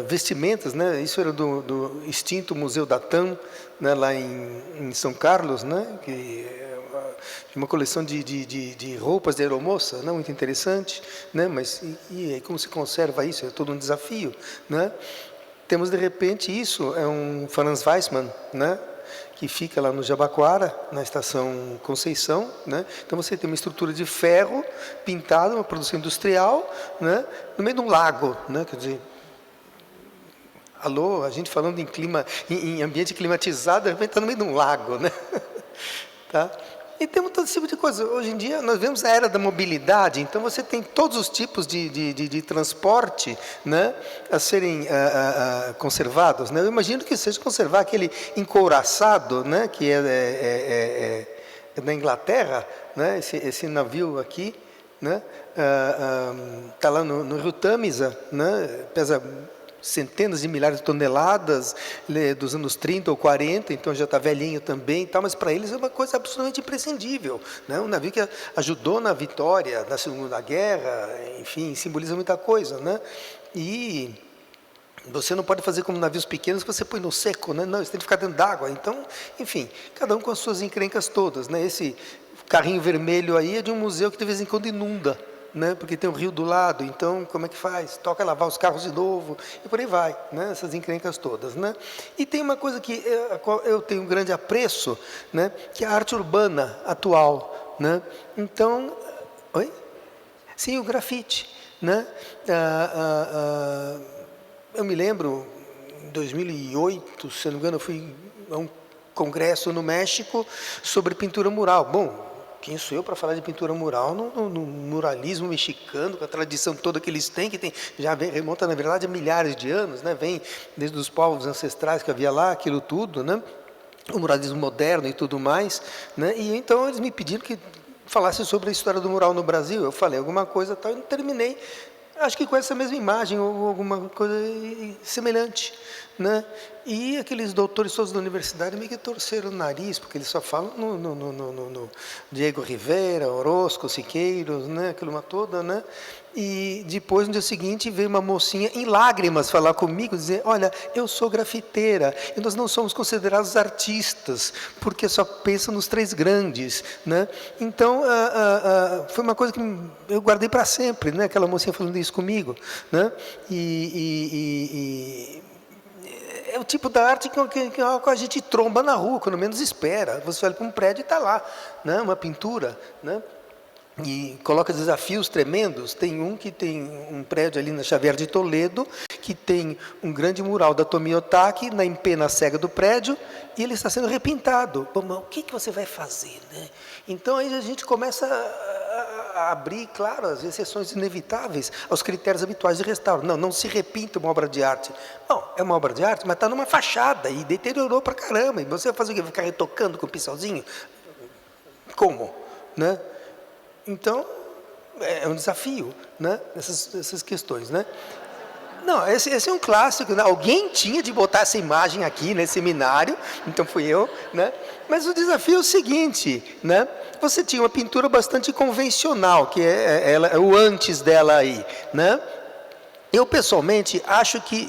vestimentas, né? Isso era do extinto Museu da TAM, né? Lá em São Carlos, né? Que uma coleção de roupas de aeromoça, né? Muito interessante, né? Mas e aí como se conserva isso? É todo um desafio, né? Temos, de repente, isso é um Franz Weissmann, né, que fica lá no Jabaquara, na estação Conceição, né? Então você tem uma estrutura de ferro pintada, uma produção industrial, né, no meio de um lago, né? Quer dizer, alô, a gente falando em ambiente climatizado, de repente está no meio de um lago, né? Tá? E temos todo esse tipo de coisa. Hoje em dia, nós vemos a era da mobilidade, então você tem todos os tipos de transporte, né, a serem conservados, né? Eu imagino que seja conservar aquele encouraçado, né, que é da Inglaterra, né, esse navio aqui, né, está lá no Rio Tâmisa, né, pesa centenas de milhares de toneladas, dos anos 30 ou 40, então já está velhinho também, tal, mas para eles é uma coisa absolutamente imprescindível, né? Um navio que ajudou na vitória, na Segunda Guerra, enfim, simboliza muita coisa, né? E você não pode fazer como navios pequenos que você põe no seco, né? Não, você tem que ficar dentro d'água. Então, enfim, cada um com as suas encrencas todas, né? Esse carrinho vermelho aí é de um museu que de vez em quando inunda, né? Porque tem um rio do lado, então como é que faz? Toca lavar os carros de novo e por aí vai, né? Essas encrencas todas, né? E tem uma coisa que a qual eu tenho um grande apreço, né? Que é a arte urbana atual, né? Então, oi? Sim, o grafite, né? Eu me lembro, em 2008, se não me engano, eu fui a um congresso no México sobre pintura mural. Bom, quem sou eu para falar de pintura mural no muralismo mexicano, com a tradição toda que eles têm, já remonta, na verdade, a milhares de anos, né? Vem desde os povos ancestrais que havia lá, aquilo tudo, né? O muralismo moderno e tudo mais, né? E então eles me pediram que falasse sobre a história do mural no Brasil. Eu falei alguma coisa tal, e não terminei, acho que com essa mesma imagem ou alguma coisa semelhante, né? E aqueles doutores todos da universidade meio que torceram o nariz, porque eles só falam no Diego Rivera, Orozco, Siqueiros, né? Aquilo toda, né? E depois, no dia seguinte, veio uma mocinha em lágrimas falar comigo, dizer, olha, eu sou grafiteira, e nós não somos considerados artistas, porque só pensam nos três grandes, né? Então, foi uma coisa que eu guardei para sempre, né? Aquela mocinha falando isso comigo, né? É o tipo da arte que a gente tromba na rua, quando menos espera. Você olha para um prédio e está lá, né? Uma pintura, né? E coloca desafios tremendos. Tem um que tem um prédio ali na Xavier de Toledo, que tem um grande mural da Tomi Otaki na empena cega do prédio, e ele está sendo repintado. Bom, mas o que você vai fazer, né? Então aí a gente começa a abrir, claro, as exceções inevitáveis aos critérios habituais de restauro. Não se repinta uma obra de arte. Não, é uma obra de arte, mas está numa fachada e deteriorou para caramba. E você vai fazer o quê? Vai ficar retocando com o pincelzinho? Como? Né? Então, é um desafio, né? Essas questões, né? Não, esse é um clássico, né? Alguém tinha de botar essa imagem aqui nesse seminário, então fui eu, né? Mas o desafio é o seguinte, né? Você tinha uma pintura bastante convencional, que é o antes dela aí, né? Eu, pessoalmente, acho que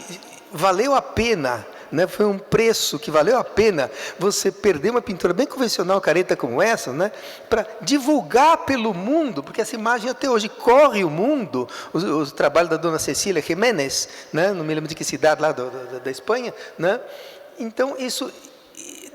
valeu a pena, né? Foi um preço que valeu a pena você perder uma pintura bem convencional, careta como essa, né? Para divulgar pelo mundo, porque essa imagem até hoje corre o mundo, o trabalho da dona Cecília Jiménez, né? Não me lembro de que cidade lá da Espanha, né? Então, isso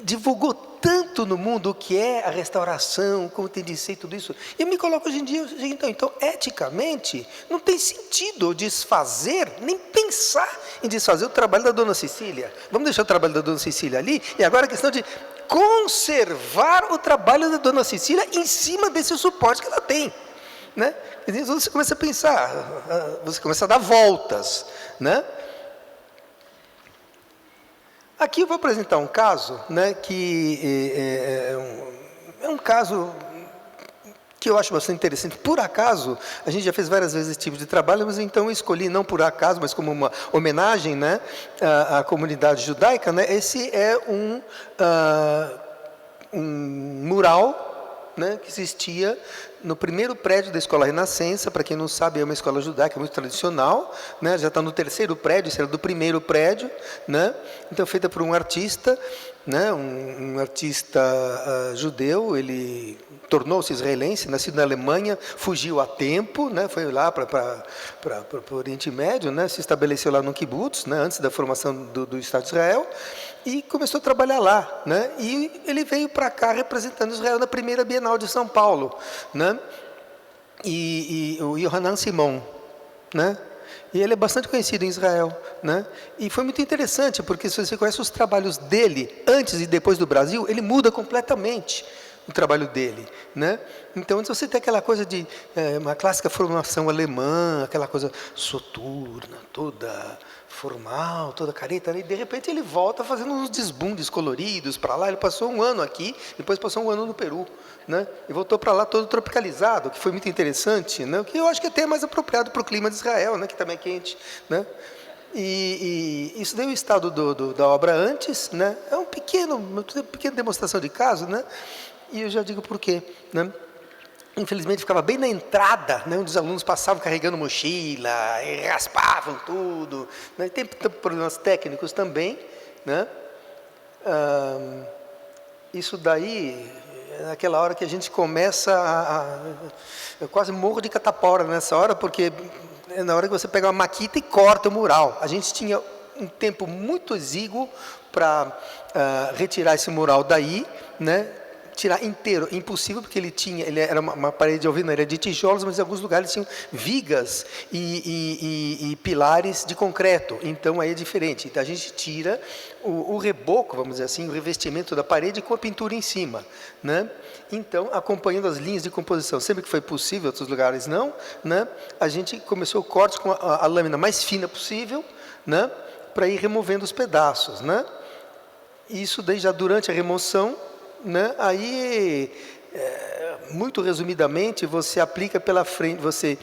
divulgou tanto no mundo o que é a restauração, como tem de ser tudo isso. E eu me coloco hoje em dia, então, eticamente, não tem sentido desfazer, nem pensar em desfazer o trabalho da dona Cecília. Vamos deixar o trabalho da dona Cecília ali, e agora a questão de conservar o trabalho da dona Cecília em cima desse suporte que ela tem, né? E você começa a pensar, você começa a dar voltas, né? Aqui eu vou apresentar um caso, né, que é um caso que eu acho bastante interessante. Por acaso, a gente já fez várias vezes esse tipo de trabalho, mas então eu escolhi, não por acaso, mas como uma homenagem, né, à comunidade judaica, né. Esse é um mural, né, que existia no primeiro prédio da Escola Renascença. Para quem não sabe, é uma escola judaica muito tradicional, né? Já está no terceiro prédio, isso era do primeiro prédio, né? Então, feita por um artista, né? Um artista judeu. Ele tornou-se israelense, nascido na Alemanha, fugiu a tempo, né? Foi lá para o Oriente Médio, né? Se estabeleceu lá no kibbutz, né? Antes da formação do Estado de Israel, e começou a trabalhar lá, né? E ele veio para cá representando Israel na primeira Bienal de São Paulo, né? E o Yohanan Simon, né? E ele é bastante conhecido em Israel, né? E foi muito interessante, porque se você conhece os trabalhos dele antes e depois do Brasil, ele muda completamente o trabalho dele, né? Então, você tem aquela coisa de uma clássica formação alemã, aquela coisa soturna, toda formal, toda careta, e de repente ele volta fazendo uns desbundes coloridos para lá. Ele passou um ano aqui, depois passou um ano no Peru, né? E voltou para lá todo tropicalizado, que foi muito interessante, né? O que eu acho que até é mais apropriado para o clima de Israel, né? Que também é quente, né? E isso daí é o estado da obra antes, né? É uma pequena demonstração de caso, né? E eu já digo por quê, né? Infelizmente ficava bem na entrada, né, onde os alunos passavam carregando mochila, e raspavam tudo, né? Tem problemas técnicos também, né? Isso daí, é naquela hora que a gente começa eu quase morro de catapora nessa hora, porque é na hora que você pega uma maquita e corta o mural. A gente tinha um tempo muito exíguo para retirar esse mural daí, né? Tirar inteiro, impossível, porque ele era uma parede de alvenaria de tijolos, mas em alguns lugares tinham vigas e pilares de concreto, então aí é diferente. Então a gente tira o reboco, vamos dizer assim, o revestimento da parede com a pintura em cima, né? Então, acompanhando as linhas de composição, sempre que foi possível, em outros lugares não, né? A gente começou o corte com a lâmina mais fina possível, né? Para ir removendo os pedaços, né? Isso daí já durante a remoção, né? Aí, muito resumidamente, você aplica pela frente, você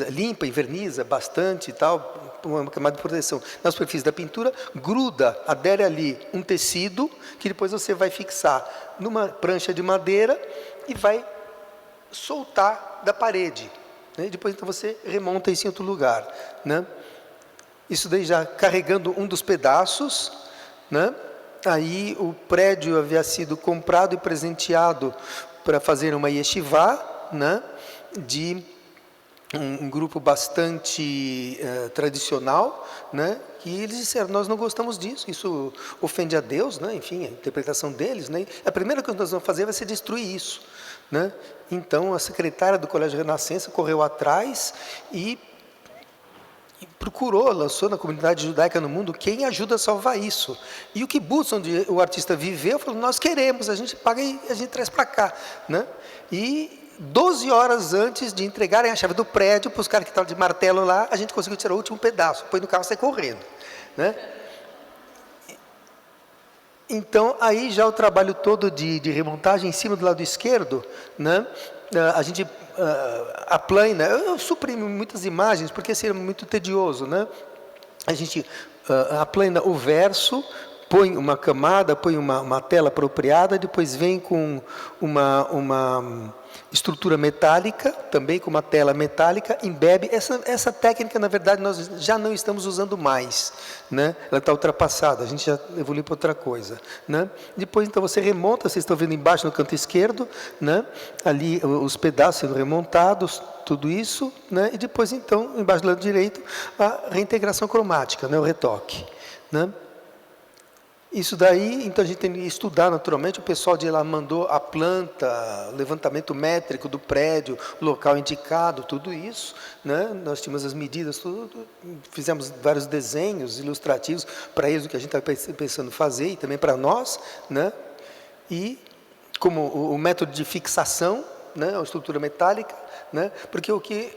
limpa, inverniza bastante e tal, uma camada de proteção na superfície da pintura, gruda, adere ali um tecido que depois você vai fixar numa prancha de madeira e vai soltar da parede, né? E depois então você remonta isso em outro lugar, né? Isso daí já carregando um dos pedaços, né? Aí o prédio havia sido comprado e presenteado para fazer uma yeshivá, né? De um grupo bastante tradicional, né? E eles disseram, nós não gostamos disso, isso ofende a Deus, né? Enfim, a interpretação deles, né? A primeira coisa que nós vamos fazer vai ser destruir isso, né? Então a secretária do Colégio Renascença correu atrás e procurou, lançou na comunidade judaica no mundo quem ajuda a salvar isso. E o kibbutz, onde o artista viveu, falou, nós queremos, a gente paga e a gente traz para cá, né? E 12 horas antes de entregarem a chave do prédio para os caras que estavam de martelo lá, a gente conseguiu tirar o último pedaço, põe no carro e sai correndo, né? Então, aí já o trabalho todo de remontagem em cima do lado esquerdo, né? A gente aplana, eu suprimo muitas imagens, porque seria muito tedioso, né? A gente aplana o verso, põe uma camada, põe uma tela apropriada, depois vem com uma estrutura metálica, também com uma tela metálica, embebe. Essa técnica, na verdade, nós já não estamos usando mais, né? Ela está ultrapassada, a gente já evoluiu para outra coisa, né? Depois, então, você remonta, vocês estão vendo embaixo no canto esquerdo, né? Ali os pedaços sendo remontados, tudo isso, né? E depois, então, embaixo do lado direito, a reintegração cromática, né? O retoque, né? Isso daí, então a gente tem que estudar naturalmente, o pessoal de lá mandou a planta, levantamento métrico do prédio, local indicado, tudo isso, né? Nós tínhamos as medidas, tudo, fizemos vários desenhos ilustrativos para eles, o que a gente está pensando fazer, e também para nós, né? E como o método de fixação, né? A estrutura metálica, né? Porque o que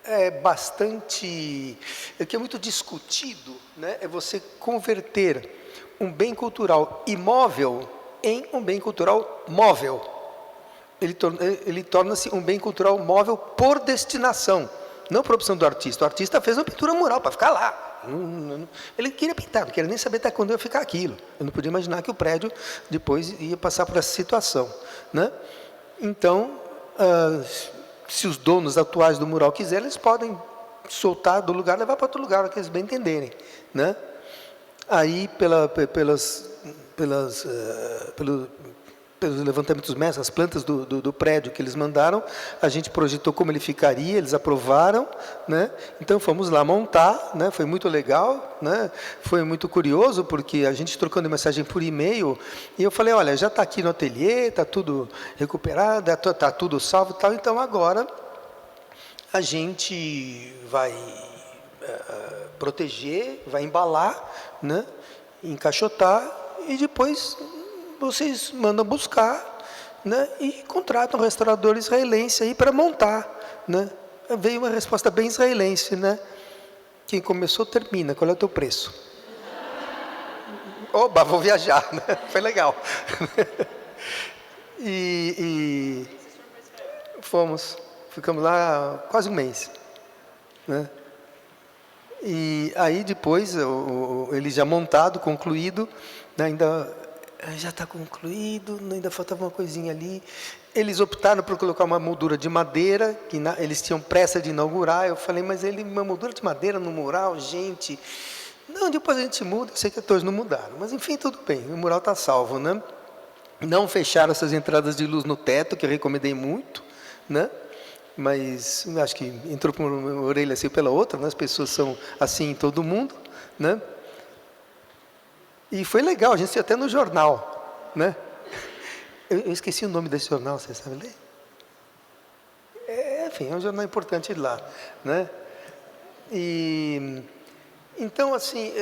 é bastante, o que é muito discutido, né? É você converter um bem cultural imóvel em um bem cultural móvel. Ele torna-se um bem cultural móvel por destinação, não por opção do artista. O artista fez uma pintura mural para ficar lá. Ele queria pintar, não queria nem saber até quando ia ficar aquilo. Eu não podia imaginar que o prédio depois ia passar por essa situação, né? Então, se os donos atuais do mural quiserem, eles podem soltar do lugar, levar para outro lugar, o que eles bem entenderem, né? Aí, pelos levantamentos mestres, as plantas do prédio que eles mandaram, a gente projetou como ele ficaria, eles aprovaram, né? Então fomos lá montar, né? Foi muito legal, né? Foi muito curioso, porque a gente trocando mensagem por e-mail, e eu falei, olha, já está aqui no ateliê, está tudo recuperado, está tudo salvo e tal, então agora a gente vai proteger, vai embalar, né? Encaixotar, e depois vocês mandam buscar, né? E contratam um restaurador israelense aí para montar, né? Veio uma resposta bem israelense, né? Quem começou termina, qual é o teu preço? Oba, vou viajar, né? Foi legal. E ficamos lá quase um mês, né? E aí depois, ele já montado, concluído, né, ainda já está concluído, ainda faltava uma coisinha ali. Eles optaram por colocar uma moldura de madeira, que eles tinham pressa de inaugurar. Eu falei, mas uma moldura de madeira no mural, gente... Não, depois a gente muda, eu sei que atores não mudaram. Mas enfim, tudo bem, o mural está salvo, né? Não fecharam essas entradas de luz no teto, que eu recomendei muito, né? Mas acho que entrou por uma orelha assim pela outra, né? As pessoas são assim em todo mundo, né? E foi legal, a gente saiu até no jornal, né? Eu esqueci o nome desse jornal, você sabe ler? Enfim, é um jornal importante lá, né? E então, assim,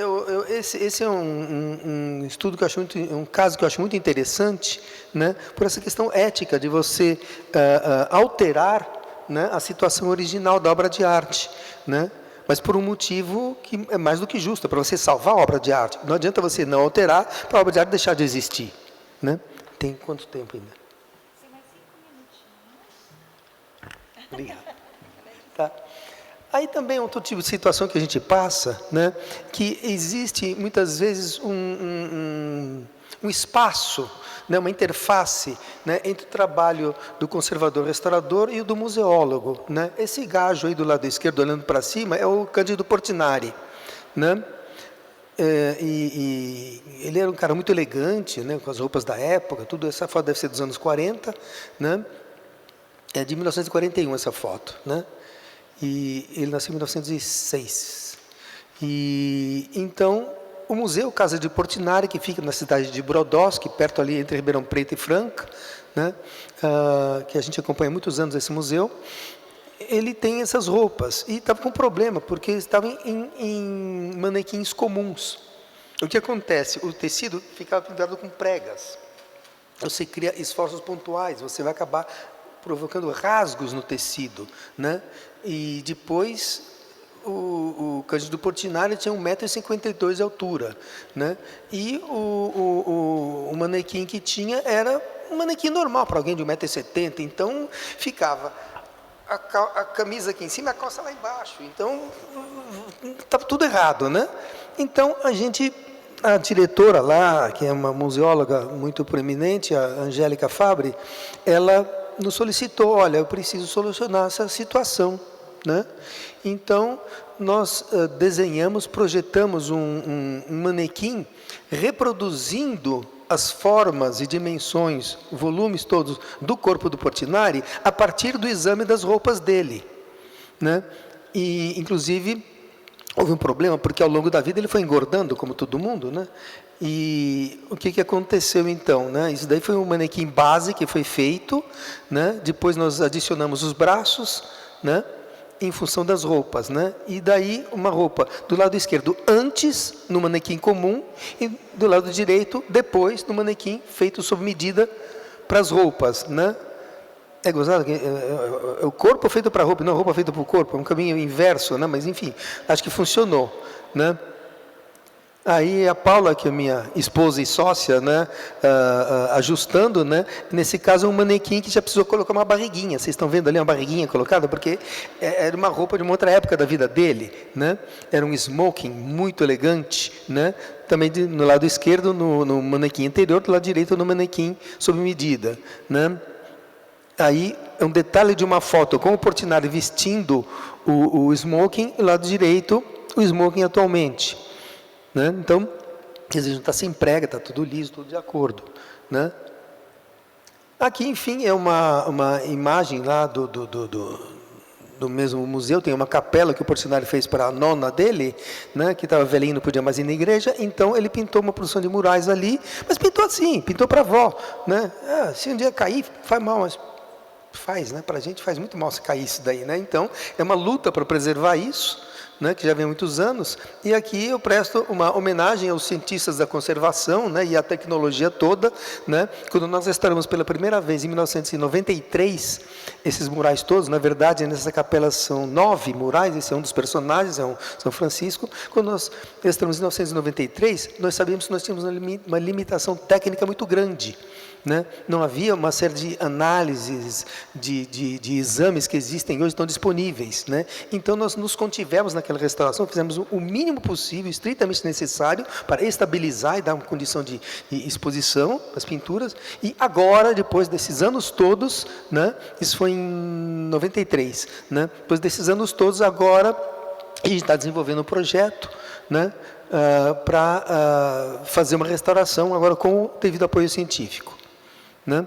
esse é um estudo que eu acho um caso que eu acho muito interessante, né? Por essa questão ética de você alterar, né, a situação original da obra de arte, né? Mas por um motivo que é mais do que justo, para você salvar a obra de arte. Não adianta você não alterar para a obra de arte deixar de existir, né? Tem quanto tempo ainda? Tem mais 5 minutinhos. Obrigado. Tá. Aí também outro tipo de situação que a gente passa, né, que existe muitas vezes um espaço, né, uma interface, né, entre o trabalho do conservador-restaurador e o do museólogo, né? Esse gajo aí do lado esquerdo, olhando para cima, é o Cândido Portinari, né? E ele era um cara muito elegante, né, com as roupas da época, tudo. Essa foto deve ser dos anos 40, né? É de 1941 essa foto, né? E ele nasceu em 1906. E então o Museu Casa de Portinari, que fica na cidade de Brodowski, perto ali entre Ribeirão Preto e Franca, né, que a gente acompanha há muitos anos esse museu, ele tem essas roupas. E estava com um problema, porque estavam em manequins comuns. O que acontece? O tecido ficava pendurado com pregas. Você cria esforços pontuais, você vai acabar provocando rasgos no tecido, né? E depois o Cândido Portinari tinha 1,52 m de altura, né? E o manequim que tinha era um manequim normal para alguém de 1,70 m, então ficava a camisa aqui em cima e a calça lá embaixo, então estava tudo errado, né? Então a diretora lá, que é uma museóloga muito proeminente, a Angélica Fabre, ela nos solicitou, olha, eu preciso solucionar essa situação, né? Então, nós desenhamos, projetamos um manequim reproduzindo as formas e dimensões, volumes todos do corpo do Portinari a partir do exame das roupas dele, né? E, inclusive, houve um problema, porque ao longo da vida ele foi engordando, como todo mundo, né? E o que aconteceu então, né? Isso daí foi um manequim base que foi feito, né? Depois nós adicionamos os braços, né, em função das roupas, né? E daí uma roupa do lado esquerdo antes no manequim comum e do lado direito depois no manequim feito sob medida para as roupas, né? É gozado, o corpo feito para a roupa, não a roupa feita para o corpo, é um caminho inverso, né? Mas enfim, acho que funcionou, né? Aí a Paula, que é minha esposa e sócia, né, ajustando, né, nesse caso um manequim que já precisou colocar uma barriguinha. Vocês estão vendo ali uma barriguinha colocada? Porque era uma roupa de uma outra época da vida dele, né? Era um smoking muito elegante, né? Também no lado esquerdo no manequim anterior, do lado direito no manequim sob medida, né? Aí é um detalhe de uma foto com o Portinari vestindo o smoking, e do lado direito o smoking atualmente, né? Então, quer dizer, não está sem prega, está tudo liso, tudo de acordo, né? Aqui, enfim, é uma imagem lá do mesmo museu. Tem uma capela que o Portinari fez para a nona dele, né, que estava velhinho, não podia mais ir na igreja, então ele pintou uma produção de murais ali, mas pintou assim, pintou para a avó, né? Se um dia cair, faz mal, mas faz, né? Para a gente faz muito mal se cair isso daí, né? Então, é uma luta para preservar isso, né, que já vem há muitos anos, e aqui eu presto uma homenagem aos cientistas da conservação, né, e à tecnologia toda, né, quando nós restauramos pela primeira vez, em 1993, esses murais todos. Na verdade, nessa capela são 9 murais, esse é um dos personagens, é um São Francisco. Quando nós restauramos em 1993, nós sabíamos que nós tínhamos uma limitação técnica muito grande, né? Não havia uma série de análises, de exames que existem hoje, estão disponíveis, né? Então, nós nos contivemos naquela restauração, fizemos o mínimo possível, estritamente necessário, para estabilizar e dar uma condição de exposição às pinturas. E agora, depois desses anos todos, né? Isso foi em 93, né? Depois desses anos todos, agora, a gente está desenvolvendo um projeto, né? Para fazer uma restauração, agora com o devido apoio científico, né?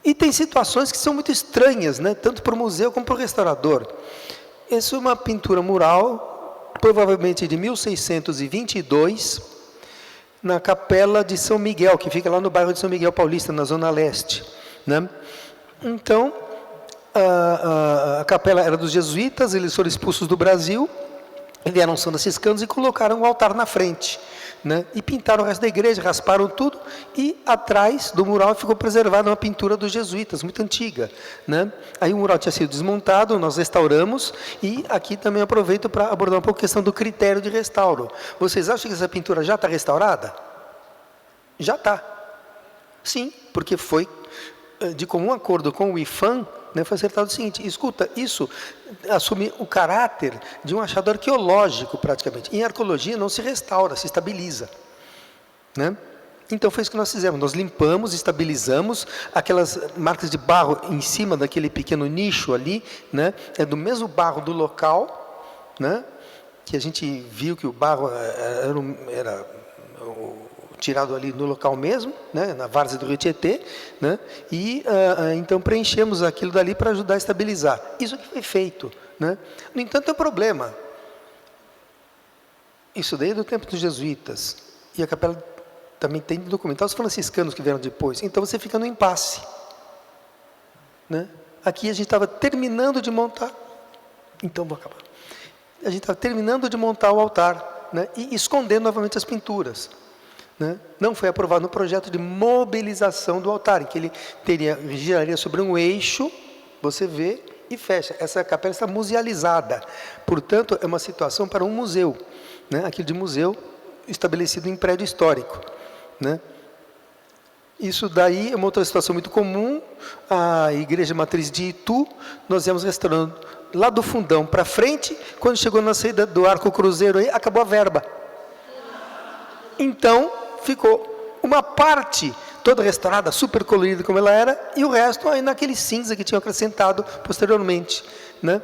E tem situações que são muito estranhas, né? Tanto para o museu como para o restaurador. Essa é uma pintura mural, provavelmente de 1622, na Capela de São Miguel, que fica lá no bairro de São Miguel Paulista, na Zona Leste, né? Então, a capela era dos jesuítas, eles foram expulsos do Brasil, vieram São Franciscanos e colocaram um altar na frente, né? E pintaram o resto da igreja, rasparam tudo, e atrás do mural ficou preservada uma pintura dos jesuítas, muito antiga, né? Aí o mural tinha sido desmontado, nós restauramos, e aqui também aproveito para abordar um pouco a questão do critério de restauro. Vocês acham que essa pintura já está restaurada? Já está. Sim, porque foi de comum acordo com o IPHAN, né, foi acertado o seguinte: escuta, isso assume o caráter de um achado arqueológico, praticamente. Em arqueologia não se restaura, se estabiliza, né? Então foi isso que nós fizemos, nós limpamos, estabilizamos aquelas marcas de barro em cima daquele pequeno nicho ali, né? É do mesmo barro do local, né? Que a gente viu que o barro era tirado ali no local mesmo, né, na várzea do Rio Tietê, né, e então preenchemos aquilo dali para ajudar a estabilizar. Isso que foi feito, né. No entanto, tem um problema. Isso daí é do tempo dos jesuítas, e a capela também tem de documentar os franciscanos que vieram depois, então você fica no impasse, né. Aqui a gente estava terminando de montar, então vou acabar. A gente estava terminando de montar o altar, né, e escondendo novamente as pinturas, né? Não foi aprovado no projeto de mobilização do altar, em que ele giraria sobre um eixo, você vê, e fecha. Essa capela está musealizada, portanto, é uma situação para um museu, né? Aquilo de museu estabelecido em prédio histórico, né? Isso daí é uma outra situação muito comum. A Igreja Matriz de Itu, nós íamos restaurando lá do fundão para frente, quando chegou na saída do Arco Cruzeiro, aí acabou a verba. Então, ficou uma parte toda restaurada, super colorida como ela era, e o resto aí naquele cinza que tinham acrescentado posteriormente, né?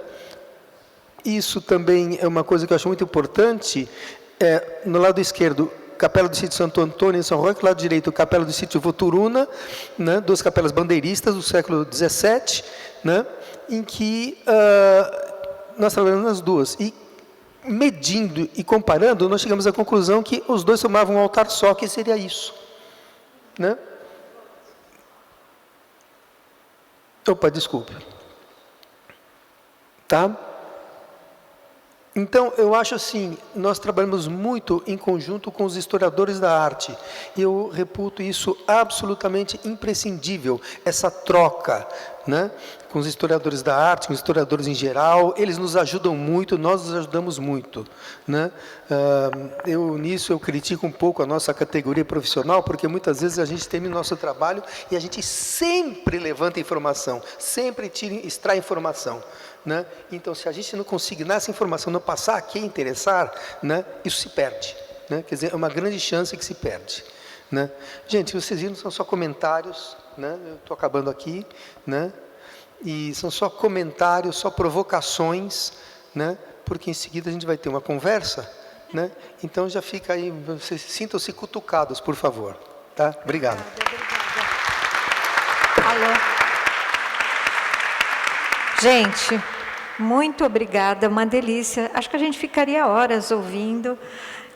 Isso também é uma coisa que eu acho muito importante. No lado esquerdo, Capela do Sítio Santo Antônio em São Roque, lado direito, Capela do Sítio Voturuna, né? Duas capelas bandeiristas do século XVII, né? Em que nós trabalhamos nas duas. E medindo e comparando, nós chegamos à conclusão que os dois formavam um altar só, que seria isso, né? Opa, desculpe. Tá? Então, eu acho assim, nós trabalhamos muito em conjunto com os historiadores da arte, e eu reputo isso absolutamente imprescindível, essa troca, né, com os historiadores da arte, com os historiadores em geral. Eles nos ajudam muito, nós nos ajudamos muito, né? Nisso eu critico um pouco a nossa categoria profissional, porque muitas vezes a gente termina o nosso trabalho e a gente sempre levanta informação, sempre extrai informação, né? Então, se a gente não consignar essa informação, não passar a quem interessar, né, isso se perde, né? Quer dizer, é uma grande chance que se perde, né? Gente, vocês viram, são só comentários, né? Eu estou acabando aqui, né? E são só comentários, só provocações, né? Porque em seguida a gente vai ter uma conversa, né? Então já fica aí, vocês sintam-se cutucados, por favor, tá? Obrigado. Alô. Gente, muito obrigada, uma delícia. Acho que a gente ficaria horas ouvindo.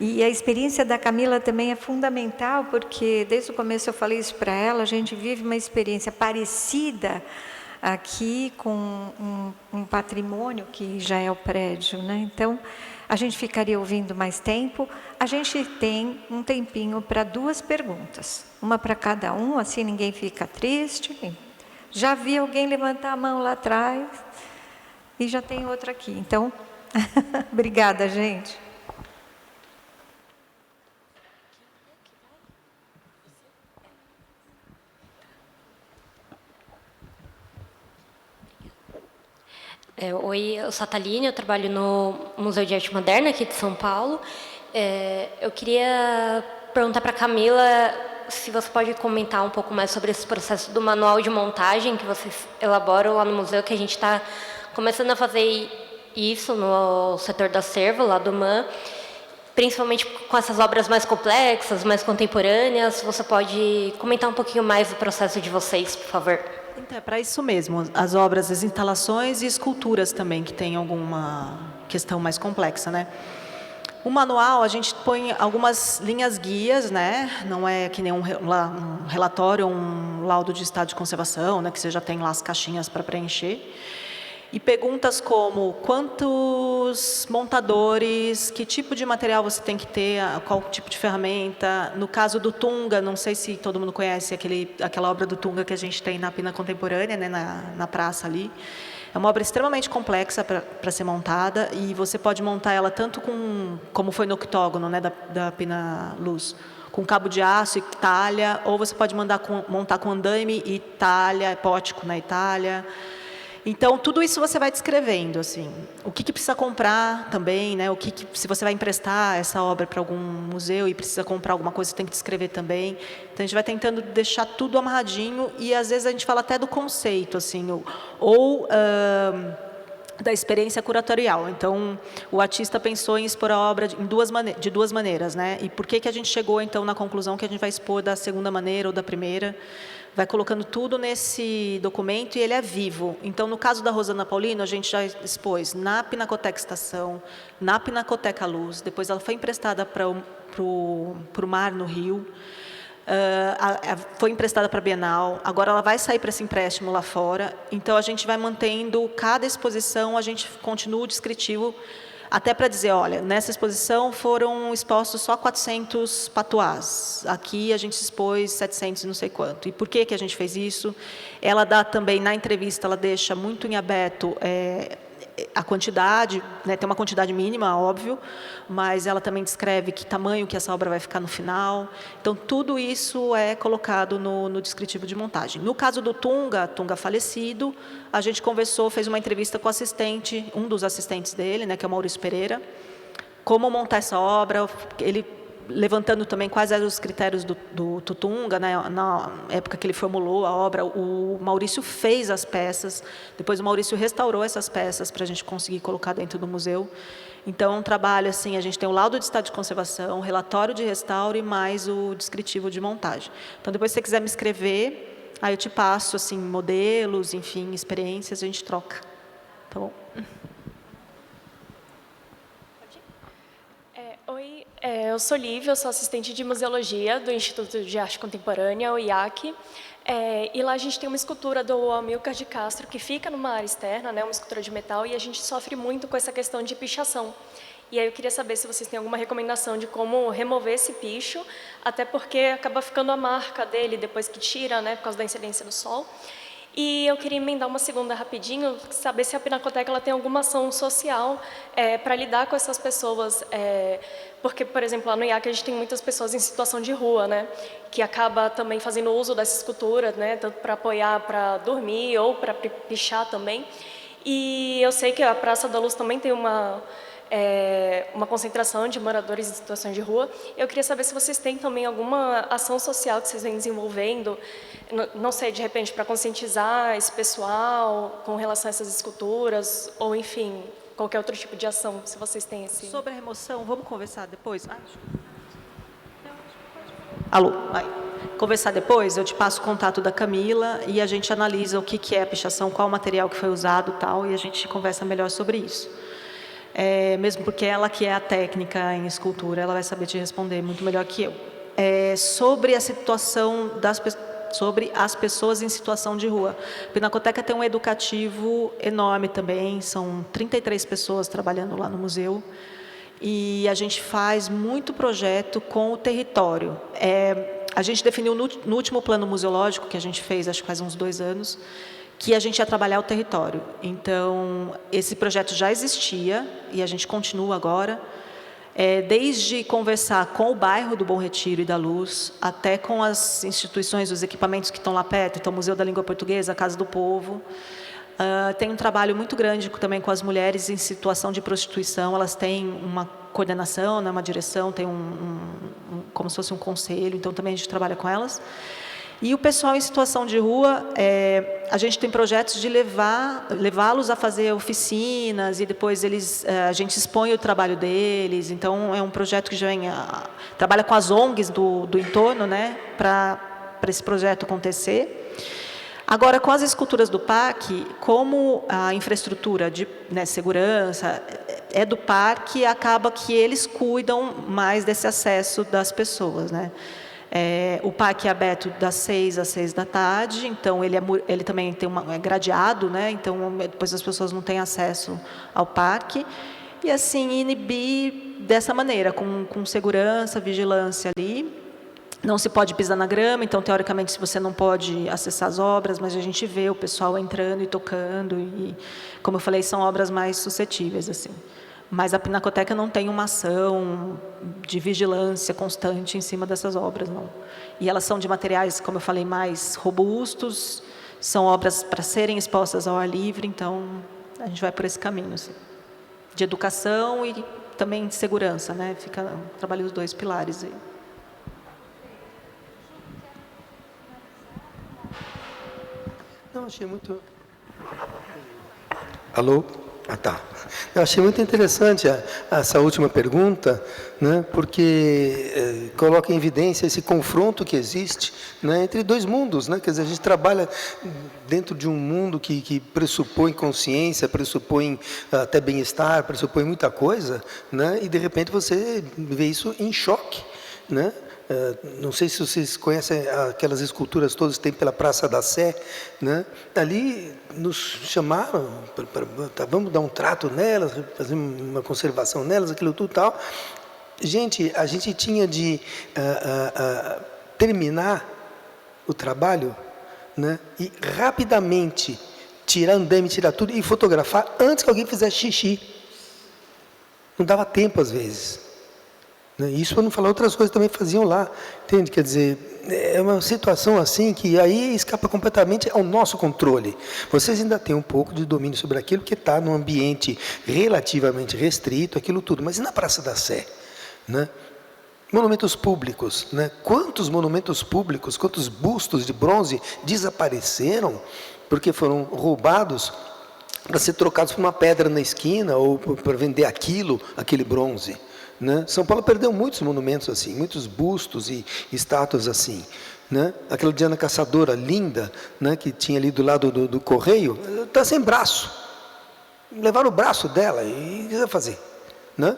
E a experiência da Camila também é fundamental, porque desde o começo eu falei isso para ela, a gente vive uma experiência parecida aqui com um patrimônio que já é o prédio, né? Então, a gente ficaria ouvindo mais tempo. A gente tem um tempinho para 2 perguntas, uma para cada um, assim ninguém fica triste. Já vi alguém levantar a mão lá atrás e já tem outra aqui. Então, obrigada, gente. Oi, eu sou a Thaline, eu trabalho no Museu de Arte Moderna aqui de São Paulo. Eu queria perguntar para a Camila se você pode comentar um pouco mais sobre esse processo do manual de montagem que vocês elaboram lá no museu, que a gente está começando a fazer isso no setor do acervo, lá do MAN, principalmente com essas obras mais complexas, mais contemporâneas. Você pode comentar um pouquinho mais do processo de vocês, por favor? Então, é para isso mesmo, as obras, as instalações e esculturas também, que tem alguma questão mais complexa, né? O manual, a gente põe algumas linhas guias, né? Não é que nem um relatório, um laudo de estado de conservação, né? Que você já tem lá as caixinhas para preencher. E perguntas como quantos montadores, que tipo de material você tem que ter, qual tipo de ferramenta. No caso do Tunga, não sei se todo mundo conhece aquela obra do Tunga que a gente tem na Pina Contemporânea, né? na praça ali. É uma obra extremamente complexa para ser montada, e você pode montar ela tanto como foi no octógono, né, da Pina Luz, com cabo de aço e talha, ou você pode montar com andaime e talha, pótico na Itália. Então, tudo isso você vai descrevendo, assim, o que precisa comprar também, né? Se você vai emprestar essa obra para algum museu e precisa comprar alguma coisa, você tem que descrever também. Então, a gente vai tentando deixar tudo amarradinho, e às vezes a gente fala até do conceito, assim, da experiência curatorial. Então, o artista pensou em expor a obra de duas maneiras, né? E por que a gente chegou, então, na conclusão que a gente vai expor da segunda maneira ou da primeira? Vai colocando tudo nesse documento, e ele é vivo. Então, no caso da Rosana Paulino, a gente já expôs na Pinacoteca Estação, na Pinacoteca Luz, depois ela foi emprestada para o Mar, no Rio, foi emprestada para a Bienal, agora ela vai sair para esse empréstimo lá fora. Então, a gente vai mantendo cada exposição, a gente continua o descritivo, até para dizer, olha, nessa exposição foram expostos só 400 patuás. Aqui a gente expôs 700 e não sei quanto. E por que a gente fez isso? Ela dá também, na entrevista, ela deixa muito em aberto a quantidade, né, tem uma quantidade mínima, óbvio, mas ela também descreve que tamanho que essa obra vai ficar no final. Então, tudo isso é colocado no descritivo de montagem. No caso do Tunga falecido, a gente conversou, fez uma entrevista com o assistente, um dos assistentes dele, né, que é o Maurício Pereira, como montar essa obra, ele levantando também quais eram os critérios do Tunga, né? Na época que ele formulou a obra, o Maurício fez as peças, depois o Maurício restaurou essas peças para a gente conseguir colocar dentro do museu. Então, é um trabalho assim, a gente tem o laudo de estado de conservação, o relatório de restauro e mais o descritivo de montagem. Então, depois, se você quiser me escrever, aí eu te passo assim, modelos, enfim, experiências, a gente troca. Tá bom? Oi, eu sou Lívia, eu sou assistente de museologia do Instituto de Arte Contemporânea, o IAC. E lá a gente tem uma escultura do Amilcar de Castro, que fica numa área externa, né, uma escultura de metal, e a gente sofre muito com essa questão de pichação. E aí eu queria saber se vocês têm alguma recomendação de como remover esse picho, até porque acaba ficando a marca dele depois que tira, né, por causa da incidência do sol. E eu queria emendar uma segunda rapidinho, saber se a Pinacoteca ela tem alguma ação social para lidar com essas pessoas. Porque, por exemplo, lá no IAC a gente tem muitas pessoas em situação de rua, né, que acaba também fazendo uso dessa escultura, né, tanto para apoiar, para dormir ou para pichar também. E eu sei que a Praça da Luz também tem uma concentração de moradores em situações de rua. Eu queria saber se vocês têm também alguma ação social que vocês vêm desenvolvendo, não sei, de repente, para conscientizar esse pessoal com relação a essas esculturas, ou, enfim, qualquer outro tipo de ação, se vocês têm esse... Sobre a remoção, vamos conversar depois? Alô? Vai. Conversar depois, eu te passo o contato da Camila e a gente analisa o que é a pichação, qual o material que foi usado e tal, e a gente conversa melhor sobre isso. Mesmo porque ela que é a técnica em escultura, ela vai saber te responder muito melhor que eu. Sobre a situação sobre as pessoas em situação de rua. A Pinacoteca tem um educativo enorme também, são 33 pessoas trabalhando lá no museu, e a gente faz muito projeto com o território. A gente definiu no último plano museológico, que a gente fez, acho que faz uns 2 anos, que a gente ia trabalhar o território. Então, esse projeto já existia, e a gente continua agora, desde conversar com o bairro do Bom Retiro e da Luz, até com as instituições, os equipamentos que estão lá perto, então o Museu da Língua Portuguesa, a Casa do Povo, Tem um trabalho muito grande também com as mulheres em situação de prostituição. Elas têm uma coordenação, né, uma direção, tem como se fosse um conselho, então também a gente trabalha com elas. E o pessoal em situação de rua, a gente tem projetos de levá-los a fazer oficinas, e depois a gente expõe o trabalho deles. Então, é um projeto que já trabalha com as ONGs do entorno, né, para esse projeto acontecer. Agora, com as esculturas do parque, como a infraestrutura de, né, segurança é do parque, acaba que eles cuidam mais desse acesso das pessoas, né? O parque é aberto das 6 às 6 da tarde, então ele também tem é gradeado, né? Então depois as pessoas não têm acesso ao parque. E assim, inibir dessa maneira, com segurança, vigilância ali. Não se pode pisar na grama, então teoricamente você não pode acessar as obras, mas a gente vê o pessoal entrando e tocando, e como eu falei, são obras mais suscetíveis, assim. Mas a Pinacoteca não tem uma ação de vigilância constante em cima dessas obras, não. E elas são de materiais, como eu falei, mais robustos, são obras para serem expostas ao ar livre, então a gente vai por esse caminho, assim, de educação e também de segurança, né? Trabalha os dois pilares aí. Não, achei muito... Alô? Ah, tá. Eu achei muito interessante essa última pergunta, né, porque coloca em evidência esse confronto que existe, né, entre dois mundos, né, quer dizer, a gente trabalha dentro de um mundo que pressupõe consciência, pressupõe até bem-estar, pressupõe muita coisa, né, e de repente você vê isso em choque, né? Não sei se vocês conhecem aquelas esculturas todas que tem pela Praça da Sé, né? Ali nos chamaram, vamos dar um trato nelas, fazer uma conservação nelas, aquilo tudo tal. Gente, a gente tinha de terminar o trabalho, né? E rapidamente tirar andame, tirar tudo e fotografar antes que alguém fizesse xixi. Não dava tempo às vezes. Isso para não falar outras coisas também faziam lá, entende? Quer dizer, é uma situação assim que aí escapa completamente ao nosso controle. Vocês ainda têm um pouco de domínio sobre aquilo que está num ambiente relativamente restrito, aquilo tudo. Mas e na Praça da Sé? Né? Monumentos públicos, né? Quantos monumentos públicos, quantos bustos de bronze desapareceram porque foram roubados para ser trocados por uma pedra na esquina ou para vender aquele bronze? Né? São Paulo perdeu muitos monumentos assim, muitos bustos e estátuas assim, né? Aquela Diana Caçadora linda, né, que tinha ali do lado do correio, está sem braço. Levaram o braço dela e o que vai fazer, né?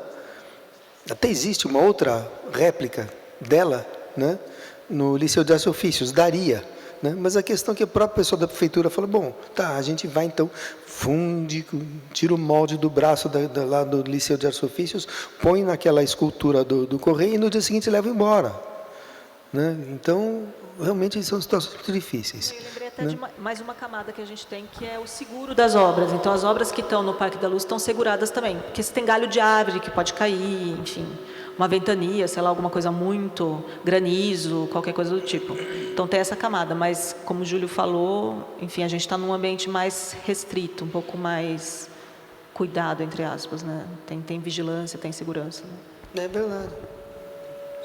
Até existe uma outra réplica dela, né, no Liceu de Artes e Ofícios, daria, né? Mas a questão é que a própria pessoa da prefeitura falou, bom, tá, a gente vai então, tira o molde do braço lá do Liceu de Artes e Ofícios, põe naquela escultura do correio e no dia seguinte leva embora. Né? Então, realmente são situações muito difíceis. Eu lembrei até de mais uma camada que a gente tem, que é o seguro das obras. Então, as obras que estão no Parque da Luz estão seguradas também, porque se tem galho de árvore que pode cair, enfim, uma ventania, sei lá, alguma coisa muito, granizo, qualquer coisa do tipo. Então, tem essa camada, mas, como o Júlio falou, enfim, a gente está num ambiente mais restrito, um pouco mais cuidado, entre aspas, né? Tem vigilância, tem segurança. Né? É verdade.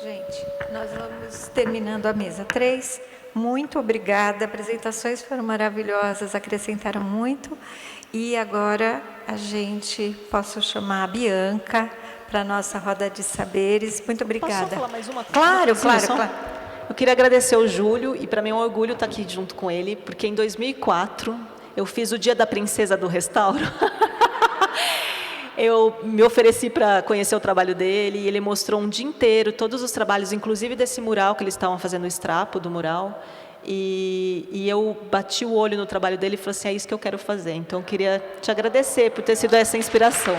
Gente, nós vamos terminando a mesa 3. Muito obrigada, apresentações foram maravilhosas, acrescentaram muito. E agora posso chamar a Bianca para a nossa roda de saberes. Muito obrigada. Posso falar mais uma coisa? Claro, claro. Eu queria agradecer ao Júlio, e para mim é um orgulho estar aqui junto com ele, porque em 2004 eu fiz o Dia da Princesa do Restauro. Eu me ofereci para conhecer o trabalho dele, e ele mostrou um dia inteiro todos os trabalhos, inclusive desse mural que eles estavam fazendo, o extrapo do mural. E eu bati o olho no trabalho dele e falei assim, é isso que eu quero fazer. Então, eu queria te agradecer por ter sido essa inspiração.